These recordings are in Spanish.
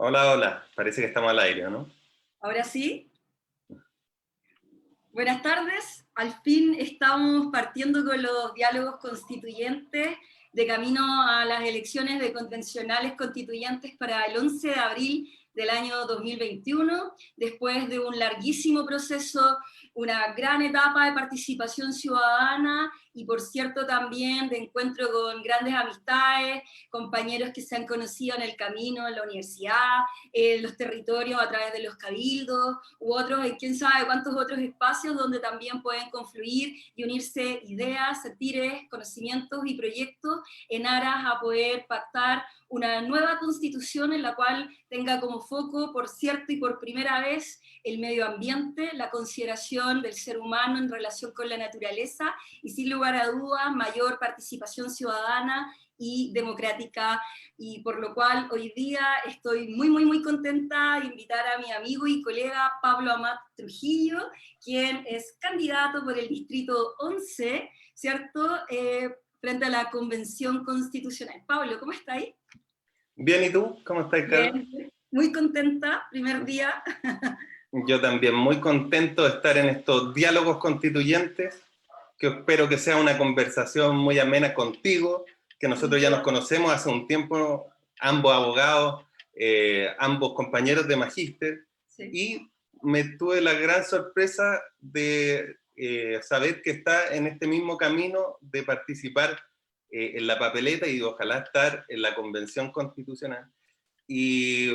Hola, hola. Parece que estamos al aire, ¿no? Ahora sí, buenas tardes. Al fin estamos partiendo con los diálogos constituyentes de camino a las elecciones de convencionales constituyentes para el 11 de abril del año 2021, después de un larguísimo proceso, una gran etapa de participación ciudadana y, por cierto, también de encuentro con grandes amistades, compañeros que se han conocido en el camino, en la universidad, en los territorios a través de los cabildos, u otros, quién sabe cuántos otros espacios donde también pueden confluir y unirse ideas, sentires, conocimientos y proyectos en aras a poder pactar una nueva constitución en la cual tenga como foco, por cierto, y por primera vez, el medio ambiente, la consideración del ser humano en relación con la naturaleza y, sin lugar a dudas, mayor participación ciudadana y democrática, y por lo cual hoy día estoy muy contenta de invitar a mi amigo y colega Pablo Amat Trujillo, quien es candidato por el Distrito 11, ¿cierto?, frente a la Convención Constitucional. Pablo, ¿cómo está ahí? Bien, ¿y tú? ¿Cómo estás, Carlos? Bien, muy contenta, primer día. Yo también muy contento de estar en estos diálogos constituyentes, que espero que sea una conversación muy amena contigo, que nosotros ya nos conocemos hace un tiempo, ambos abogados, ambos compañeros de magíster, Sí. y me tuve la gran sorpresa de saber que está en este mismo camino de participar en la papeleta y ojalá estar en la convención constitucional. Y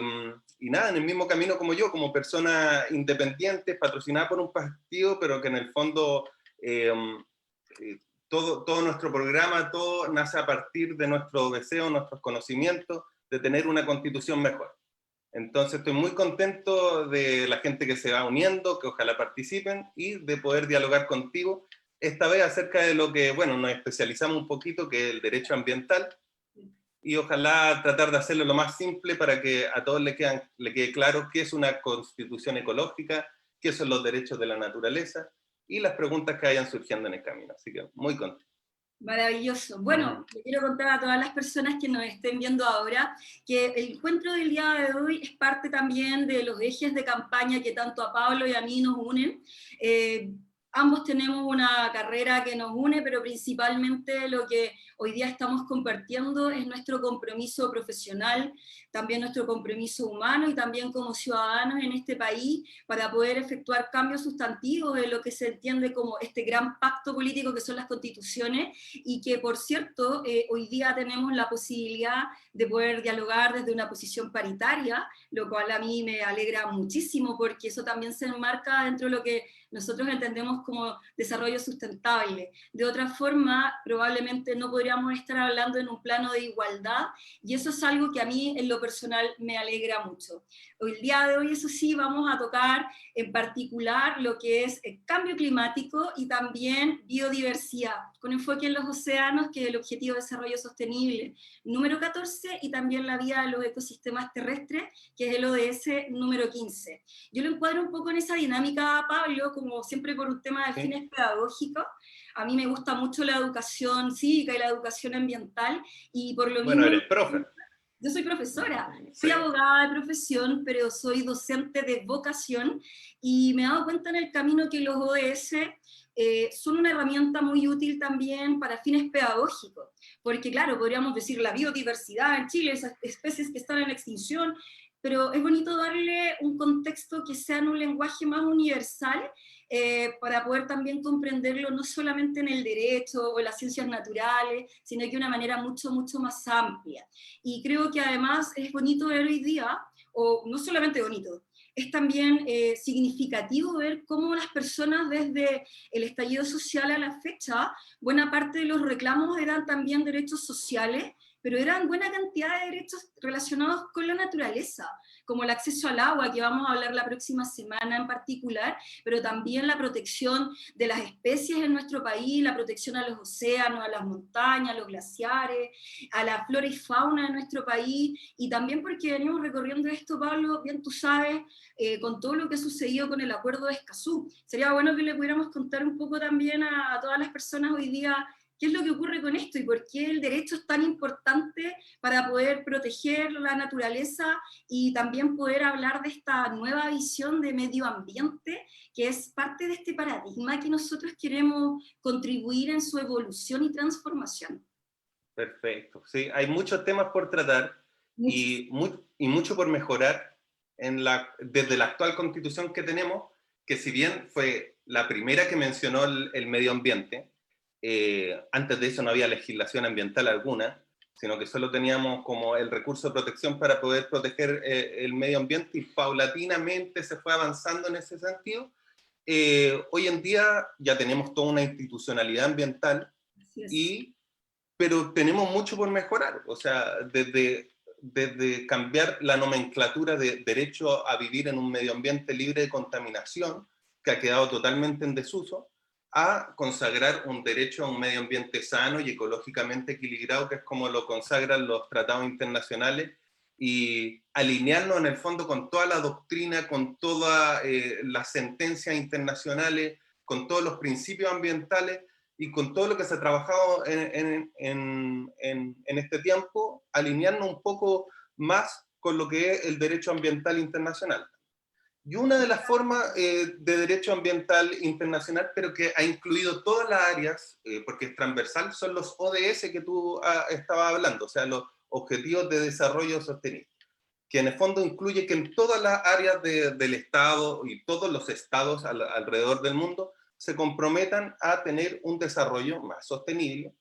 nada, en el mismo camino como yo, como persona independiente, patrocinada por un partido, pero que en el fondo eh, todo nuestro programa, todo nace a partir de nuestro deseo, nuestros conocimientos, de tener una constitución mejor. Entonces estoy muy contento de la gente que se va uniendo, que ojalá participen, y de poder dialogar contigo, esta vez acerca de lo que, bueno, nos especializamos un poquito, que es el derecho ambiental, y ojalá tratar de hacerlo lo más simple para que a todos le quede claro qué es una constitución ecológica, qué son los derechos de la naturaleza y las preguntas que vayan surgiendo en el camino. Así que muy contento. Maravilloso. Bueno, le quiero contar a todas las personas que nos estén viendo ahora que el encuentro del día de hoy es parte también de los ejes de campaña que tanto a Pablo y a mí nos unen. Ambos tenemos una carrera que nos une, pero principalmente lo que hoy día estamos compartiendo es nuestro compromiso profesional, también nuestro compromiso humano y también como ciudadanos en este país para poder efectuar cambios sustantivos en lo que se entiende como este gran pacto político que son las constituciones, y que, por cierto, hoy día tenemos la posibilidad de poder dialogar desde una posición paritaria, lo cual a mí me alegra muchísimo porque eso también se enmarca dentro de lo que nosotros entendemos como desarrollo sustentable. De otra forma, probablemente no podríamos estar hablando en un plano de igualdad, y eso es algo que a mí en lo personal me alegra mucho. El día de hoy, eso sí, vamos a tocar en particular lo que es el cambio climático y también biodiversidad, con enfoque en los océanos, que es el Objetivo de Desarrollo Sostenible número 14, y también la vida de los ecosistemas terrestres, que es el ODS número 15. Yo lo encuadro un poco en esa dinámica, Pablo, como siempre por un tema de ¿Sí? fines pedagógicos. A mí me gusta mucho la educación cívica y la educación ambiental, y por lo Bueno, mismo eres profe. yo soy profesora, Sí. soy abogada de profesión, pero soy docente de vocación, y me he dado cuenta en el camino que los ODS son una herramienta muy útil también para fines pedagógicos, porque claro, podríamos decir la biodiversidad en Chile, esas especies que están en extinción, pero es bonito darle un contexto que sea en un lenguaje más universal, para poder también comprenderlo no solamente en el derecho o en las ciencias naturales, sino que de una manera mucho más amplia. Y creo que además es bonito ver hoy día, o no solamente bonito, es también significativo ver cómo las personas desde el estallido social a la fecha, buena parte de los reclamos eran también derechos sociales, pero eran buena cantidad de derechos relacionados con la naturaleza, como el acceso al agua, que vamos a hablar la próxima semana en particular, pero también la protección de las especies en nuestro país, la protección a los océanos, a las montañas, a los glaciares, a la flora y fauna de nuestro país, y también porque venimos recorriendo esto, Pablo, bien tú sabes, con todo lo que ha sucedido con el acuerdo de Escazú. Sería bueno que le pudiéramos contar un poco también a todas las personas hoy día ¿qué es lo que ocurre con esto? ¿Y por qué el derecho es tan importante para poder proteger la naturaleza y también poder hablar de esta nueva visión de medio ambiente, que es parte de este paradigma que nosotros queremos contribuir en su evolución y transformación? Perfecto. Sí, hay muchos temas por tratar Muchos. y mucho por mejorar desde la actual constitución que tenemos, que si bien fue la primera que mencionó el medio ambiente, antes de eso no había legislación ambiental alguna, sino que solo teníamos como el recurso de protección para poder proteger el medio ambiente, y paulatinamente se fue avanzando en ese sentido. Hoy en día ya tenemos toda una institucionalidad ambiental, Así es. y pero tenemos mucho por mejorar, o sea, desde cambiar la nomenclatura de derecho a vivir en un medio ambiente libre de contaminación, que ha quedado totalmente en desuso, a consagrar un derecho a un medio ambiente sano y ecológicamente equilibrado, que es como lo consagran los tratados internacionales, y alinearnos en el fondo con toda la doctrina, con todas las sentencias internacionales, con todos los principios ambientales, y con todo lo que se ha trabajado en este tiempo, alinearnos un poco más con lo que es el derecho ambiental internacional. Y una de las formas de derecho ambiental internacional, pero que ha incluido todas las áreas, porque es transversal, son los ODS que tú estabas hablando, o sea, los Objetivos de Desarrollo Sostenible, que en el fondo incluye que en todas las áreas del Estado y todos los estados alrededor del mundo se comprometan a tener un desarrollo más sostenible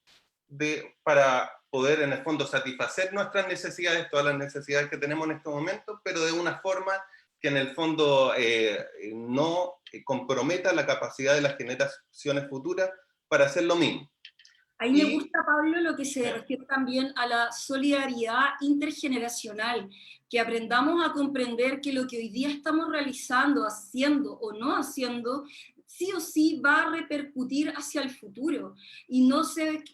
para poder en el fondo satisfacer nuestras necesidades, todas las necesidades que tenemos en estos momentos, pero de una forma que en el fondo no comprometa la capacidad de las generaciones futuras para hacer lo mismo. Ahí me Y gusta, Pablo, lo que se refiere también a la solidaridad intergeneracional, que aprendamos a comprender que lo que hoy día estamos realizando, haciendo o no haciendo, sí o sí va a repercutir hacia el futuro, y no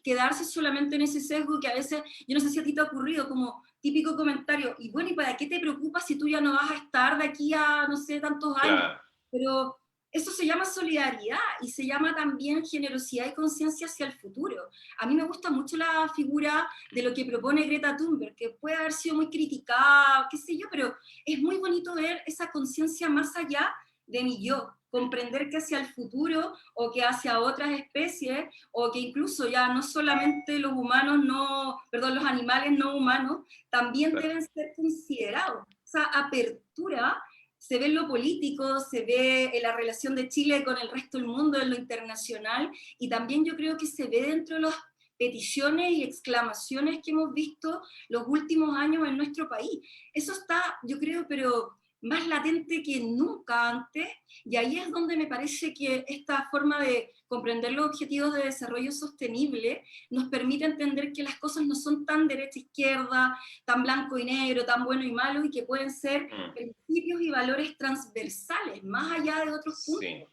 quedarse solamente en ese sesgo que a veces, yo no sé si a ti te ha ocurrido, como típico comentario, y bueno, ¿y para qué te preocupas si tú ya no vas a estar de aquí a, no sé, tantos años? claro, Pero eso se llama solidaridad y se llama también generosidad y conciencia hacia el futuro. A mí me gusta mucho la figura de lo que propone Greta Thunberg, que puede haber sido muy criticada, qué sé yo, pero es muy bonito ver esa conciencia más allá de mi yo, comprender que hacia el futuro o que hacia otras especies o que incluso ya no solamente los humanos no, perdón, los animales no humanos también claro. deben ser considerados. Esa apertura se ve en lo político, se ve en la relación de Chile con el resto del mundo, en lo internacional, y también yo creo que se ve dentro de las peticiones y exclamaciones que hemos visto los últimos años en nuestro país. Eso está, yo creo, pero más latente que nunca antes, y ahí es donde me parece que esta forma de comprender los objetivos de desarrollo sostenible nos permite entender que las cosas no son tan derecha-izquierda, tan blanco y negro, tan bueno y malo, y que pueden ser principios y valores transversales, más allá de otros puntos. Sí,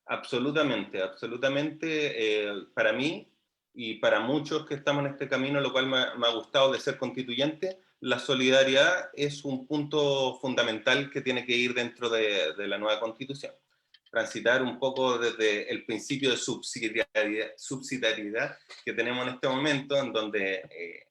absolutamente, absolutamente. Para mí y para muchos que estamos en este camino, lo cual me ha gustado de ser constituyente, la solidaridad es un punto fundamental que tiene que ir dentro de la nueva constitución. Transitar un poco desde el principio de subsidiariedad que tenemos en este momento, en donde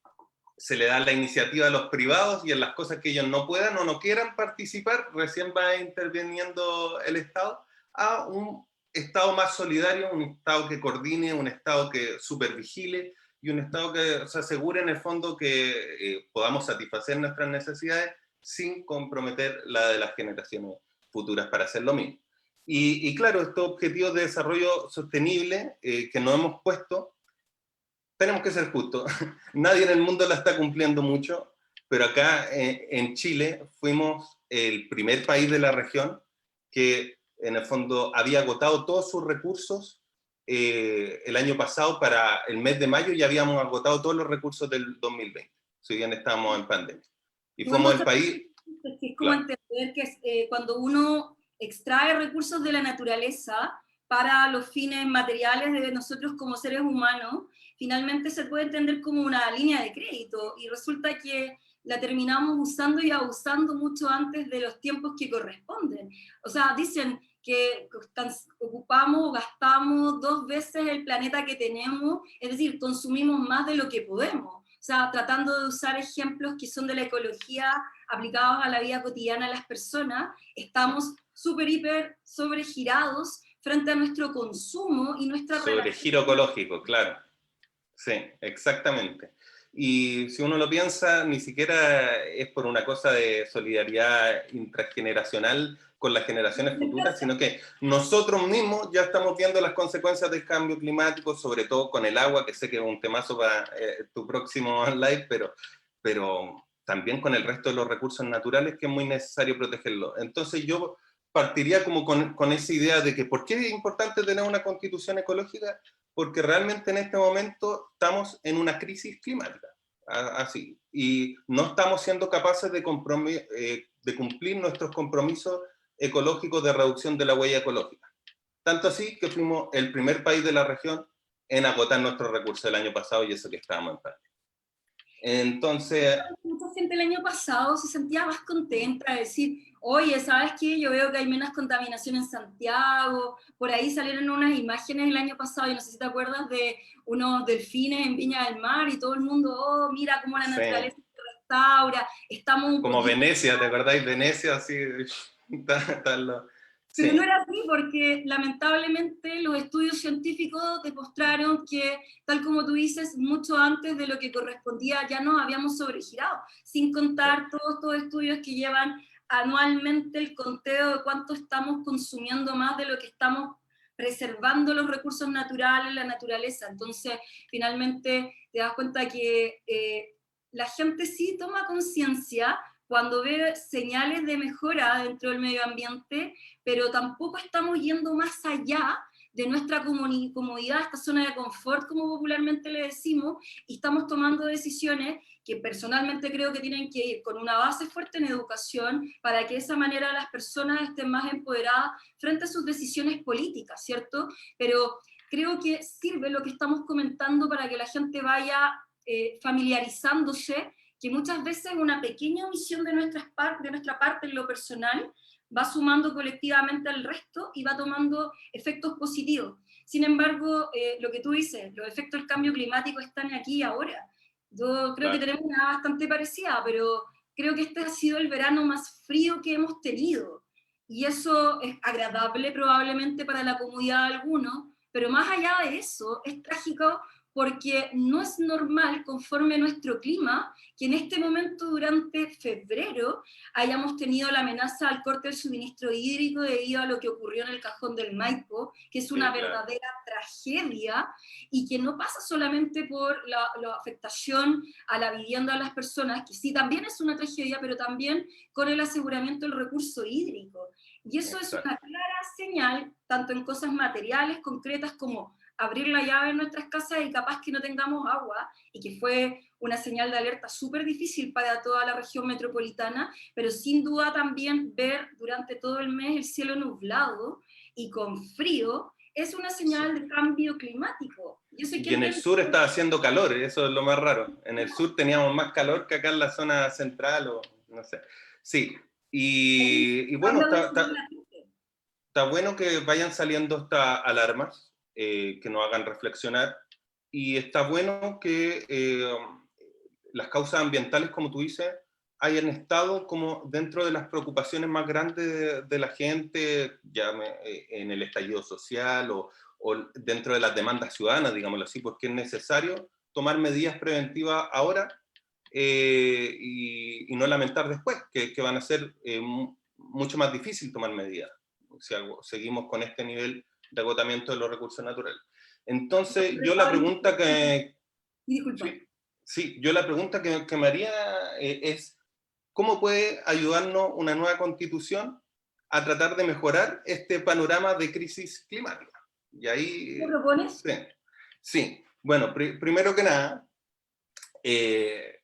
se le da la iniciativa a los privados, y en las cosas que ellos no puedan o no quieran participar, recién va interviniendo el Estado, a un Estado más solidario, un Estado que coordine, un Estado que supervigile, y un Estado que se asegure en el fondo que podamos satisfacer nuestras necesidades sin comprometer la de las generaciones futuras para hacer lo mismo. Y claro, estos objetivos de desarrollo sostenible que nos hemos puesto, tenemos que ser justos, nadie en el mundo la está cumpliendo mucho, pero acá en Chile fuimos el primer país de la región que en el fondo había agotado todos sus recursos el año pasado. Para el mes de mayo ya habíamos agotado todos los recursos del 2020, si bien estábamos en pandemia. Y Qué buen fuimos el concepto, país, que es como claro, entender que cuando uno extrae recursos de la naturaleza para los fines materiales de nosotros como seres humanos, finalmente se puede entender como una línea de crédito, y resulta que la terminamos usando y abusando mucho antes de los tiempos que corresponden. O sea, dicen que ocupamos o gastamos 2 veces el planeta que tenemos, es decir, consumimos más de lo que podemos. O sea, tratando de usar ejemplos que son de la ecología aplicados a la vida cotidiana de las personas, estamos súper, hiper, sobregirados frente a nuestro consumo y nuestra Sobregiro ecológico, claro. Sí, exactamente. Y si uno lo piensa, ni siquiera es por una cosa de solidaridad intrageneracional con las generaciones futuras, sino que nosotros mismos ya estamos viendo las consecuencias del cambio climático, sobre todo con el agua, que sé que es un temazo para tu próximo live, pero también con el resto de los recursos naturales que es muy necesario protegerlos. Entonces yo partiría como con esa idea de que ¿por qué es importante tener una constitución ecológica? Porque realmente en este momento estamos en una crisis climática, así, y no estamos siendo capaces de cumplir nuestros compromisos ecológicos de reducción de la huella ecológica. Tanto así que fuimos el primer país de la región en agotar nuestros recursos el año pasado, y eso que estábamos en pandemia. Entonces... Mucha gente el año pasado se sentía más contenta de decir, oye, ¿sabes qué? Yo veo que hay menos contaminación en Santiago. Por ahí salieron unas imágenes el año pasado, y no sé si te acuerdas, de unos delfines en Viña del Mar, y todo el mundo, oh, mira cómo la naturaleza se restaura. Estamos como Venecia, ¿te acordáis? Venecia, así, Pero sí. no era así, porque lamentablemente los estudios científicos demostraron que, tal como tú dices, mucho antes de lo que correspondía ya nos habíamos sobregirado, sin contar todos estos estudios que llevan anualmente el conteo de cuánto estamos consumiendo más de lo que estamos preservando los recursos naturales, la naturaleza. Entonces, finalmente te das cuenta que la gente sí toma conciencia cuando ve señales de mejora dentro del medio ambiente, pero tampoco estamos yendo más allá de nuestra comodidad, esta zona de confort, como popularmente le decimos, y estamos tomando decisiones que personalmente creo que tienen que ir con una base fuerte en educación, para que de esa manera las personas estén más empoderadas frente a sus decisiones políticas, ¿cierto? Pero creo que sirve lo que estamos comentando para que la gente vaya familiarizándose, que muchas veces una pequeña omisión de nuestra parte en lo personal va sumando colectivamente al resto y va tomando efectos positivos. Sin embargo, lo que tú dices, los efectos del cambio climático están aquí y ahora. Yo creo que tenemos una bastante parecida, pero creo que este ha sido el verano más frío que hemos tenido. Y eso es agradable probablemente para la comodidad de algunos, pero más allá de eso, es trágico porque no es normal, conforme a nuestro clima, que en este momento, durante febrero, hayamos tenido la amenaza al corte del suministro hídrico debido a lo que ocurrió en el Cajón del Maipo, que es una verdadera tragedia, y que no pasa solamente por la afectación a la vivienda de las personas, que sí también es una tragedia, pero también con el aseguramiento del recurso hídrico. Y eso es una clara señal, tanto en cosas materiales, concretas, como abrir la llave en nuestras casas y capaz que no tengamos agua, y que fue una señal de alerta súper difícil para toda la región metropolitana, pero sin duda también ver durante todo el mes el cielo nublado y con frío es una señal de cambio climático. Y en el sur está haciendo calor, eso es lo más raro. En el sur teníamos más calor que acá en la zona central, o no sé. Sí, y bueno, está bueno que vayan saliendo estas alarmas, que nos hagan reflexionar, y está bueno que las causas ambientales, como tú dices, hayan estado como dentro de las preocupaciones más grandes de la gente, ya en el estallido social o dentro de las demandas ciudadanas, digámoslo así, porque es necesario tomar medidas preventivas ahora, y no lamentar después, que van a ser mucho más difícil tomar medidas si seguimos con este nivel de agotamiento de los recursos naturales. Entonces, yo la pregunta que... Sí, yo la pregunta que me haría es, ¿cómo puede ayudarnos una nueva constitución a tratar de mejorar este panorama de crisis climática? Y ahí... ¿Qué propones? Sí, sí. Bueno, primero que nada, el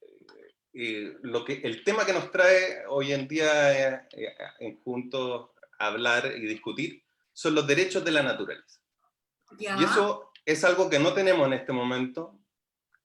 tema que nos trae hoy en día juntos a hablar y discutir son los derechos de la naturaleza. Y eso es algo que no tenemos en este momento,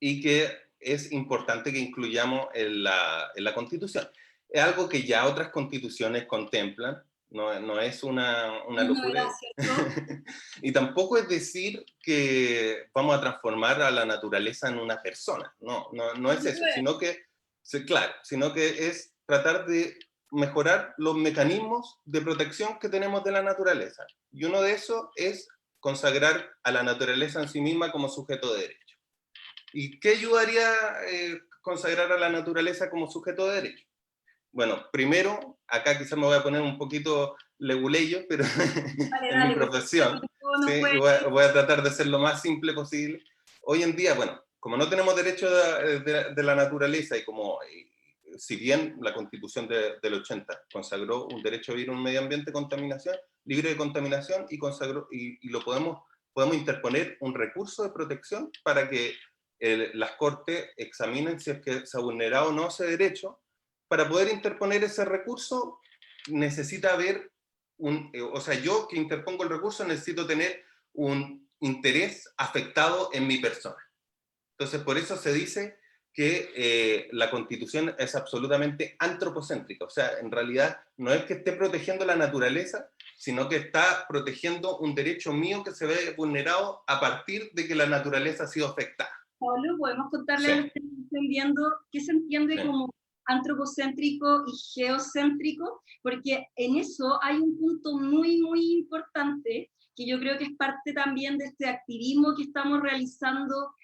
y que es importante que incluyamos en la Constitución. Es algo que ya otras constituciones contemplan, no es una Es novedad, locura. ¿cierto? Y tampoco es decir que vamos a transformar a la naturaleza en una persona, no es eso, sino que, sí, claro, sino que es tratar de mejorar los mecanismos de protección que tenemos de la naturaleza. Y uno de esos es consagrar a la naturaleza en sí misma como sujeto de derecho. ¿Y qué ayudaría consagrar a la naturaleza como sujeto de derecho? Bueno, primero, acá quizás me voy a poner un poquito leguleyo, pero Dale, en mi dale, porque profesión, no ¿sí? Y puede... voy a tratar de ser lo más simple posible. Hoy en día, bueno, como no tenemos derecho de la naturaleza y como, si bien la Constitución del 80 consagró un derecho a vivir en un medio ambiente libre de contaminación y consagró, y lo podemos interponer un recurso de protección para que las Cortes examinen si es que se ha vulnerado o no ese derecho. Para poder interponer ese recurso, necesita haber o sea, yo que interpongo el recurso necesito tener un interés afectado en mi persona. Entonces, por eso se dice que la Constitución es absolutamente antropocéntrica. O sea, en realidad no es que esté protegiendo la naturaleza, sino que está protegiendo un derecho mío que se ve vulnerado a partir de que la naturaleza ha sido afectada. Pablo, podemos contarle Sí, a los que nos estén viendo qué se entiende sí. como antropocéntrico y geocéntrico, porque en eso hay un punto muy, muy importante que yo creo que es parte también de este activismo que estamos realizando,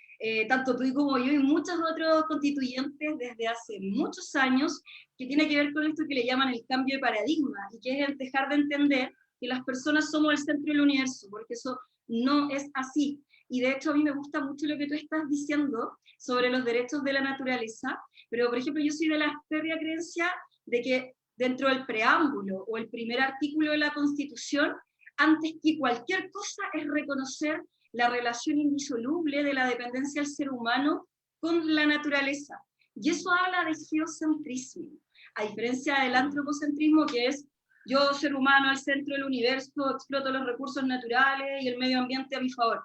tanto tú como yo y muchos otros constituyentes desde hace muchos años, que tiene que ver con esto que le llaman el cambio de paradigma, y que es el dejar de entender que las personas somos el centro del universo, porque eso no es así. Y de hecho a mí me gusta mucho lo que tú estás diciendo sobre los derechos de la naturaleza, pero por ejemplo yo soy de la férrea creencia de que dentro del preámbulo o el primer artículo de la Constitución, antes que cualquier cosa es reconocer la relación indisoluble de la dependencia del ser humano con la naturaleza. Y eso habla de geocentrismo, a diferencia del antropocentrismo, que es yo, ser humano, al centro del universo, exploto los recursos naturales y el medio ambiente a mi favor.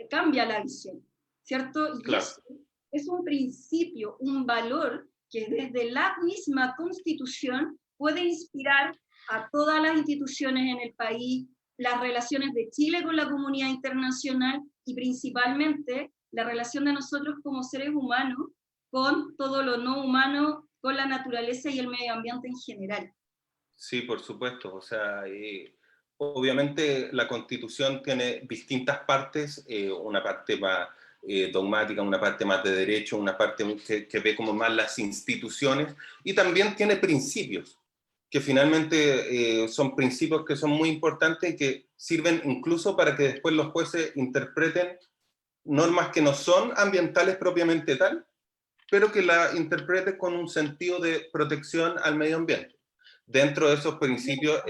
Cambia la visión, ¿cierto? Y Claro. eso es un principio, un valor que desde la misma Constitución puede inspirar a todas las instituciones en el país, las relaciones de Chile con la comunidad internacional y principalmente la relación de nosotros como seres humanos con todo lo no humano, con la naturaleza y el medio ambiente en general. Sí, por supuesto. O sea, obviamente la Constitución tiene distintas partes, una parte más dogmática, una parte más de derecho, una parte que ve como más las instituciones, y también tiene principios, que finalmente son principios que son muy importantes y que sirven incluso para que después los jueces interpreten normas que no son ambientales propiamente tal, pero que la interpreten con un sentido de protección al medio ambiente. Dentro de esos principios,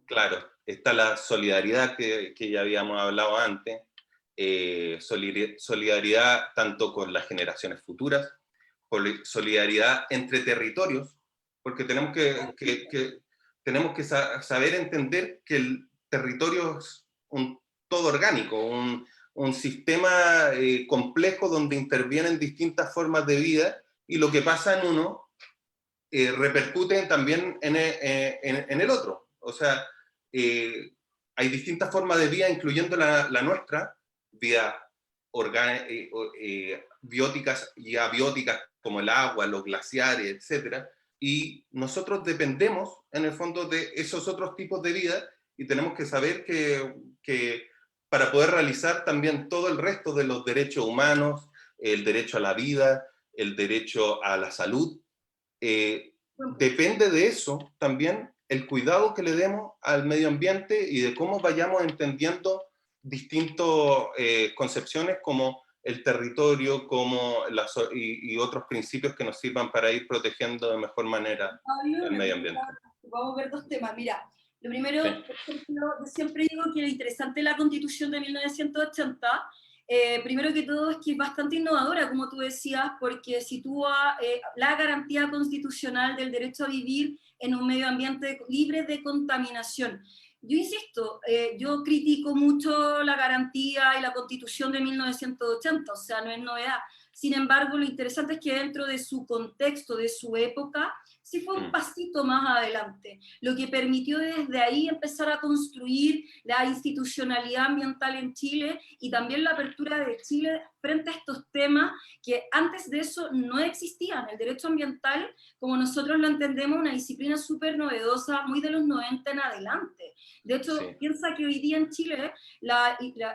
claro, está la solidaridad que ya habíamos hablado antes, solidaridad tanto con las generaciones futuras, solidaridad entre territorios, porque tenemos que saber entender que el territorio es un todo orgánico, un sistema complejo donde intervienen distintas formas de vida, y lo que pasa en uno repercute también en el otro. O sea, hay distintas formas de vida, incluyendo la nuestra, vida bióticas y abióticas, como el agua, los glaciares, etc. Y nosotros dependemos, en el fondo, de esos otros tipos de vida, y tenemos que saber que para poder realizar también todo el resto de los derechos humanos, el derecho a la vida, el derecho a la salud, depende de eso también el cuidado que le demos al medio ambiente y de cómo vayamos entendiendo distintas concepciones como el territorio y otros principios que nos sirvan para ir protegiendo de mejor manera Pablo, el medio ambiente. vamos a ver dos temas. Mira, lo primero, Sí. por ejemplo, yo siempre digo que lo interesante de la Constitución de 1980, primero que todo, es que es bastante innovadora, como tú decías, porque sitúa la garantía constitucional del derecho a vivir en un medio ambiente libre de contaminación. Yo insisto, yo critico mucho la garantía y la Constitución de 1980, o sea, no es novedad. Sin embargo, lo interesante es que dentro de su contexto, de su época, sí fue un pasito más adelante, lo que permitió desde ahí empezar a construir la institucionalidad ambiental en Chile y también la apertura de Chile frente a estos temas que antes de eso no existían. El derecho ambiental, como nosotros lo entendemos, una disciplina súper novedosa, muy de los 90 en adelante. De hecho, Sí. piensa que hoy día en Chile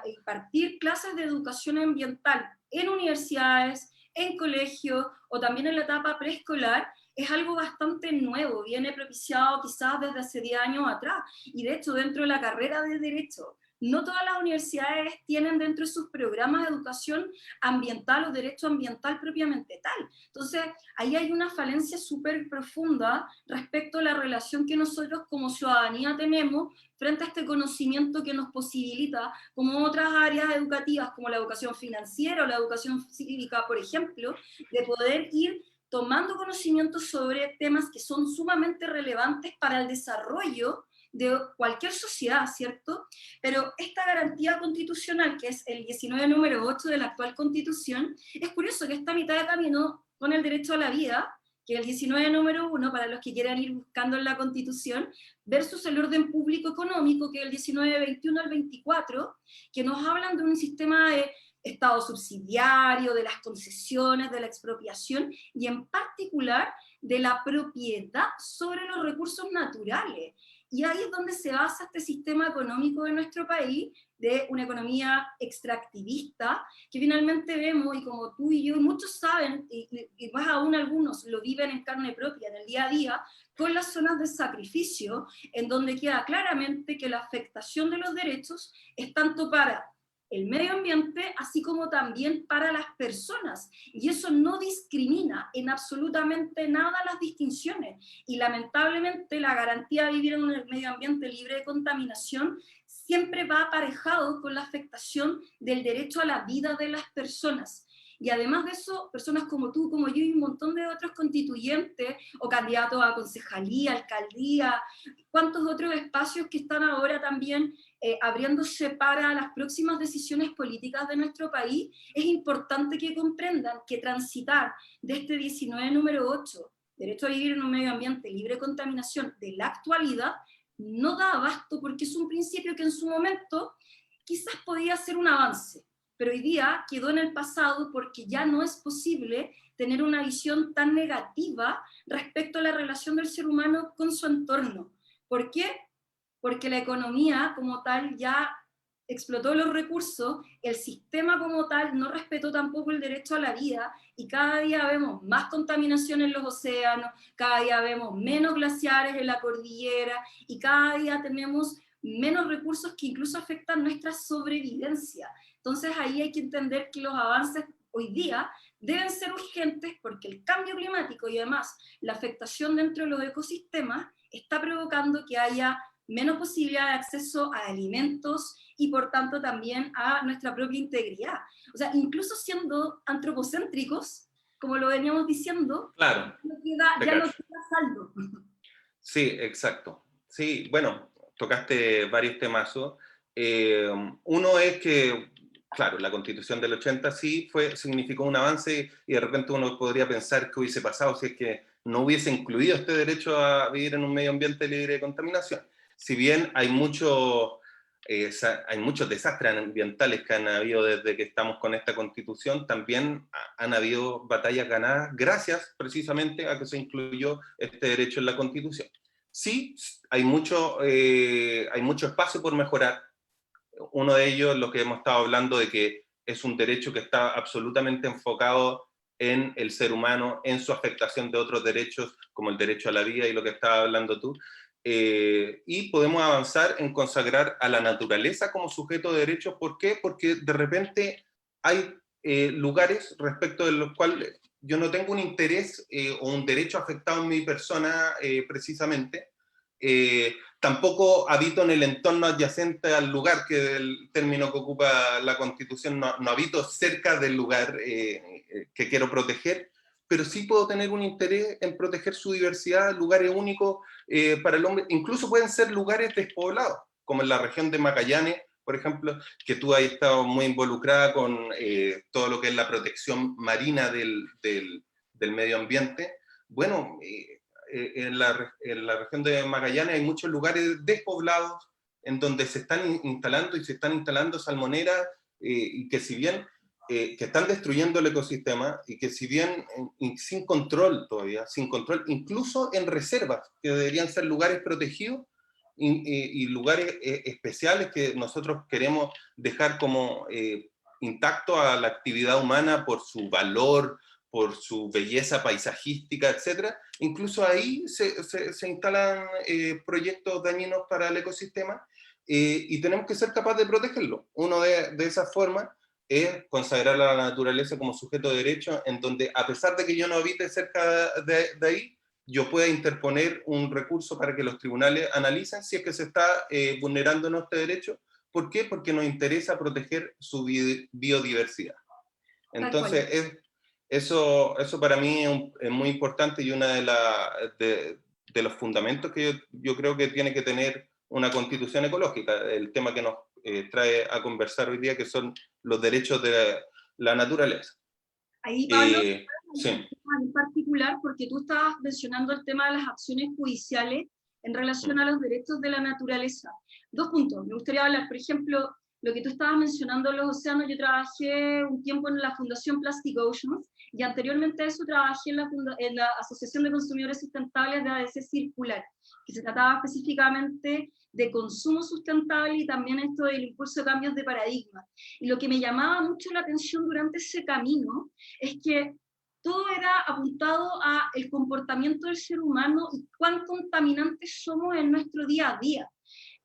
impartir clases de educación ambiental en universidades, en colegios o también en la etapa preescolar es algo bastante nuevo, viene propiciado quizás desde hace 10 años atrás, y de hecho dentro de la carrera de Derecho, no todas las universidades tienen dentro de sus programas de educación ambiental o derecho ambiental propiamente tal. Entonces, ahí hay una falencia súper profunda respecto a la relación que nosotros como ciudadanía tenemos frente a este conocimiento que nos posibilita, como otras áreas educativas, como la educación financiera o la educación cívica, por ejemplo, de poder ir tomando conocimiento sobre temas que son sumamente relevantes para el desarrollo de cualquier sociedad, ¿cierto? Pero esta garantía constitucional, que es el 19 número 8 de la actual Constitución, es curioso que está a mitad de camino con el derecho a la vida, que es el 19 número 1, para los que quieran ir buscando en la Constitución, versus el orden público económico, que es el 19, 21 al 24, que nos hablan de un sistema de Estado subsidiario, de las concesiones, de la expropiación, y en particular de la propiedad sobre los recursos naturales. Y ahí es donde se basa este sistema económico de nuestro país, de una economía extractivista, que finalmente vemos, y como tú y yo, y muchos saben, y más aún algunos lo viven en carne propia, en el día a día, con las zonas de sacrificio, en donde queda claramente que la afectación de los derechos es tanto para el medio ambiente, así como también para las personas. Y eso no discrimina en absolutamente nada las distinciones. Y lamentablemente la garantía de vivir en un medio ambiente libre de contaminación siempre va aparejado con la afectación del derecho a la vida de las personas. Y además de eso, personas como tú, como yo y un montón de otros constituyentes o candidatos a concejalía, alcaldía, cuántos otros espacios que están ahora también abriéndose para las próximas decisiones políticas de nuestro país, es importante que comprendan que transitar de este 19 número 8, derecho a vivir en un medio ambiente libre de contaminación, de la actualidad, no da abasto porque es un principio que en su momento quizás podía ser un avance, pero hoy día quedó en el pasado porque ya no es posible tener una visión tan negativa respecto a la relación del ser humano con su entorno. ¿Por qué? Porque la economía como tal ya explotó los recursos, el sistema como tal no respetó tampoco el derecho a la vida, y cada día vemos más contaminación en los océanos, cada día vemos menos glaciares en la cordillera, y cada día tenemos menos recursos que incluso afectan nuestra sobrevivencia. Entonces ahí hay que entender que los avances hoy día deben ser urgentes porque el cambio climático y además la afectación dentro de los ecosistemas está provocando que haya menos posibilidad de acceso a alimentos y por tanto también a nuestra propia integridad. O sea, incluso siendo antropocéntricos, como lo veníamos diciendo, Claro, ya no queda saldo. sí, exacto. Sí, bueno, tocaste varios temazos. Uno es que, claro, la Constitución del 80 sí significó un avance, y de repente uno podría pensar que hubiese pasado si es que no hubiese incluido este derecho a vivir en un medio ambiente libre de contaminación. Si bien hay muchos desastres ambientales que han habido desde que estamos con esta Constitución, también han habido batallas ganadas gracias precisamente a que se incluyó este derecho en la Constitución. Sí, hay mucho espacio por mejorar. Uno de ellos, lo que hemos estado hablando, de que es un derecho que está absolutamente enfocado en el ser humano, en su afectación de otros derechos, como el derecho a la vida y lo que estabas hablando tú. Y podemos avanzar en consagrar a la naturaleza como sujeto de derechos. ¿Por qué? Porque de repente hay lugares respecto de los cuales yo no tengo un interés o un derecho afectado en mi persona precisamente. Tampoco habito en el entorno adyacente al lugar, que es el término que ocupa la Constitución. No habito cerca del lugar que quiero proteger, pero sí puedo tener un interés en proteger su diversidad, lugares únicos para el hombre. Incluso pueden ser lugares despoblados, como en la región de Magallanes, por ejemplo, que tú has estado muy involucrada con todo lo que es la protección marina del medio ambiente. Bueno, en la región de Magallanes hay muchos lugares despoblados en donde se están instalando salmoneras y que si bien que están destruyendo el ecosistema y que si bien sin control todavía, sin control, incluso en reservas, que deberían ser lugares protegidos y lugares especiales que nosotros queremos dejar como intacto a la actividad humana por su valor, por su belleza paisajística, etcétera. Incluso ahí se instalan proyectos dañinos para el ecosistema y tenemos que ser capaces de protegerlo. Uno de esas formas es consagrar a la naturaleza como sujeto de derecho, en donde a pesar de que yo no habite cerca de ahí, yo pueda interponer un recurso para que los tribunales analicen si es que se está vulnerando nuestro derecho. ¿Por qué? Porque nos interesa proteger su biodiversidad. Entonces, eso para mí es muy importante y uno de los fundamentos que yo creo que tiene que tener una constitución ecológica, el tema que nos trae a conversar hoy día, que son los derechos de la naturaleza. Ahí, Pablo, Sí. en particular, porque tú estabas mencionando el tema de las acciones judiciales en relación a los derechos de la naturaleza. Dos puntos. Me gustaría hablar, por ejemplo, lo que tú estabas mencionando, los océanos. Yo trabajé un tiempo en la Fundación Plastic Oceans, y anteriormente a eso trabajé en la Asociación de Consumidores Sustentables de ADC Circular, que se trataba específicamente de consumo sustentable y también esto del impulso de cambios de paradigma. Y lo que me llamaba mucho la atención durante ese camino es que todo era apuntado a el comportamiento del ser humano y cuán contaminantes somos en nuestro día a día.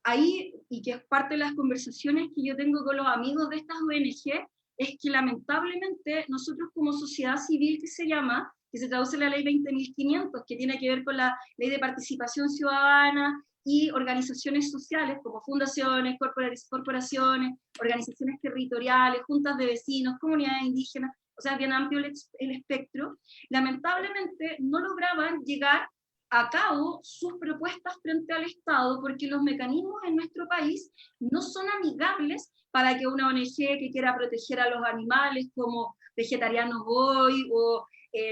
Ahí, y que es parte de las conversaciones que yo tengo con los amigos de estas ONG, es que lamentablemente nosotros como sociedad civil, que se llama, que se traduce en la ley 20.500, que tiene que ver con la ley de participación ciudadana y organizaciones sociales como fundaciones, corporaciones, organizaciones territoriales, juntas de vecinos, comunidades indígenas, o sea, bien amplio el espectro, lamentablemente no lograban llegar a cabo sus propuestas frente al Estado porque los mecanismos en nuestro país no son amigables para que una ONG que quiera proteger a los animales como Vegetarianos Hoy o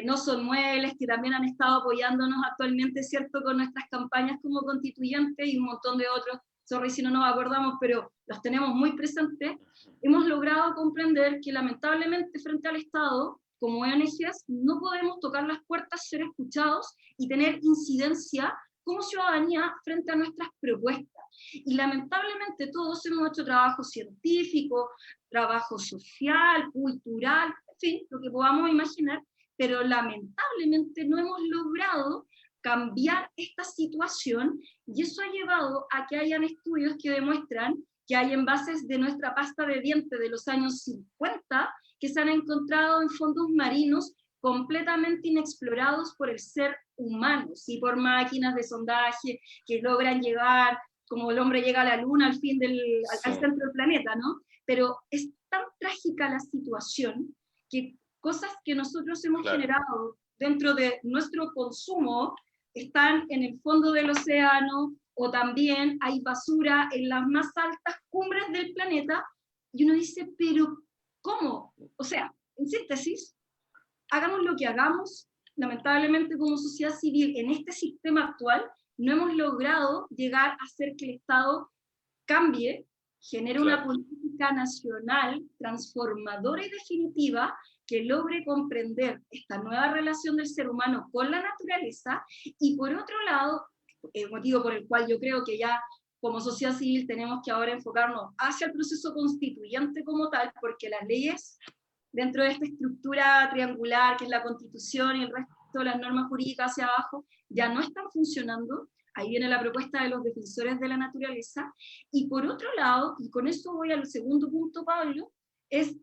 No Son Muebles, que también han estado apoyándonos actualmente, ¿cierto?, con nuestras campañas como constituyentes y un montón de otros, sorry si no nos acordamos, pero los tenemos muy presentes, hemos logrado comprender que lamentablemente frente al Estado, como ONGs, no podemos tocar las puertas, ser escuchados y tener incidencia como ciudadanía frente a nuestras propuestas. Y lamentablemente todos hemos hecho trabajo científico, trabajo social, cultural, en fin, lo que podamos imaginar, pero lamentablemente no hemos logrado cambiar esta situación y eso ha llevado a que hayan estudios que demuestran que hay envases de nuestra pasta de dientes de los años 50 que se han encontrado en fondos marinos completamente inexplorados por el ser humano, ¿sí? Por máquinas de sondaje que logran llegar, como el hombre llega a la luna al centro del planeta, ¿no? Pero es tan trágica la situación que cosas que nosotros hemos generado dentro de nuestro consumo están en el fondo del océano, o también hay basura en las más altas cumbres del planeta, y uno dice, pero ¿cómo? O sea, en síntesis, hagamos lo que hagamos, lamentablemente como sociedad civil, en este sistema actual, no hemos logrado llegar a hacer que el Estado cambie, genere una política nacional transformadora y definitiva que logre comprender esta nueva relación del ser humano con la naturaleza, y por otro lado, el motivo por el cual yo creo que ya como sociedad civil tenemos que ahora enfocarnos hacia el proceso constituyente como tal, porque las leyes dentro de esta estructura triangular que es la Constitución y el resto de las normas jurídicas hacia abajo ya no están funcionando. Ahí viene la propuesta de los defensores de la naturaleza. Y por otro lado, y con eso voy al segundo punto, Pablo, es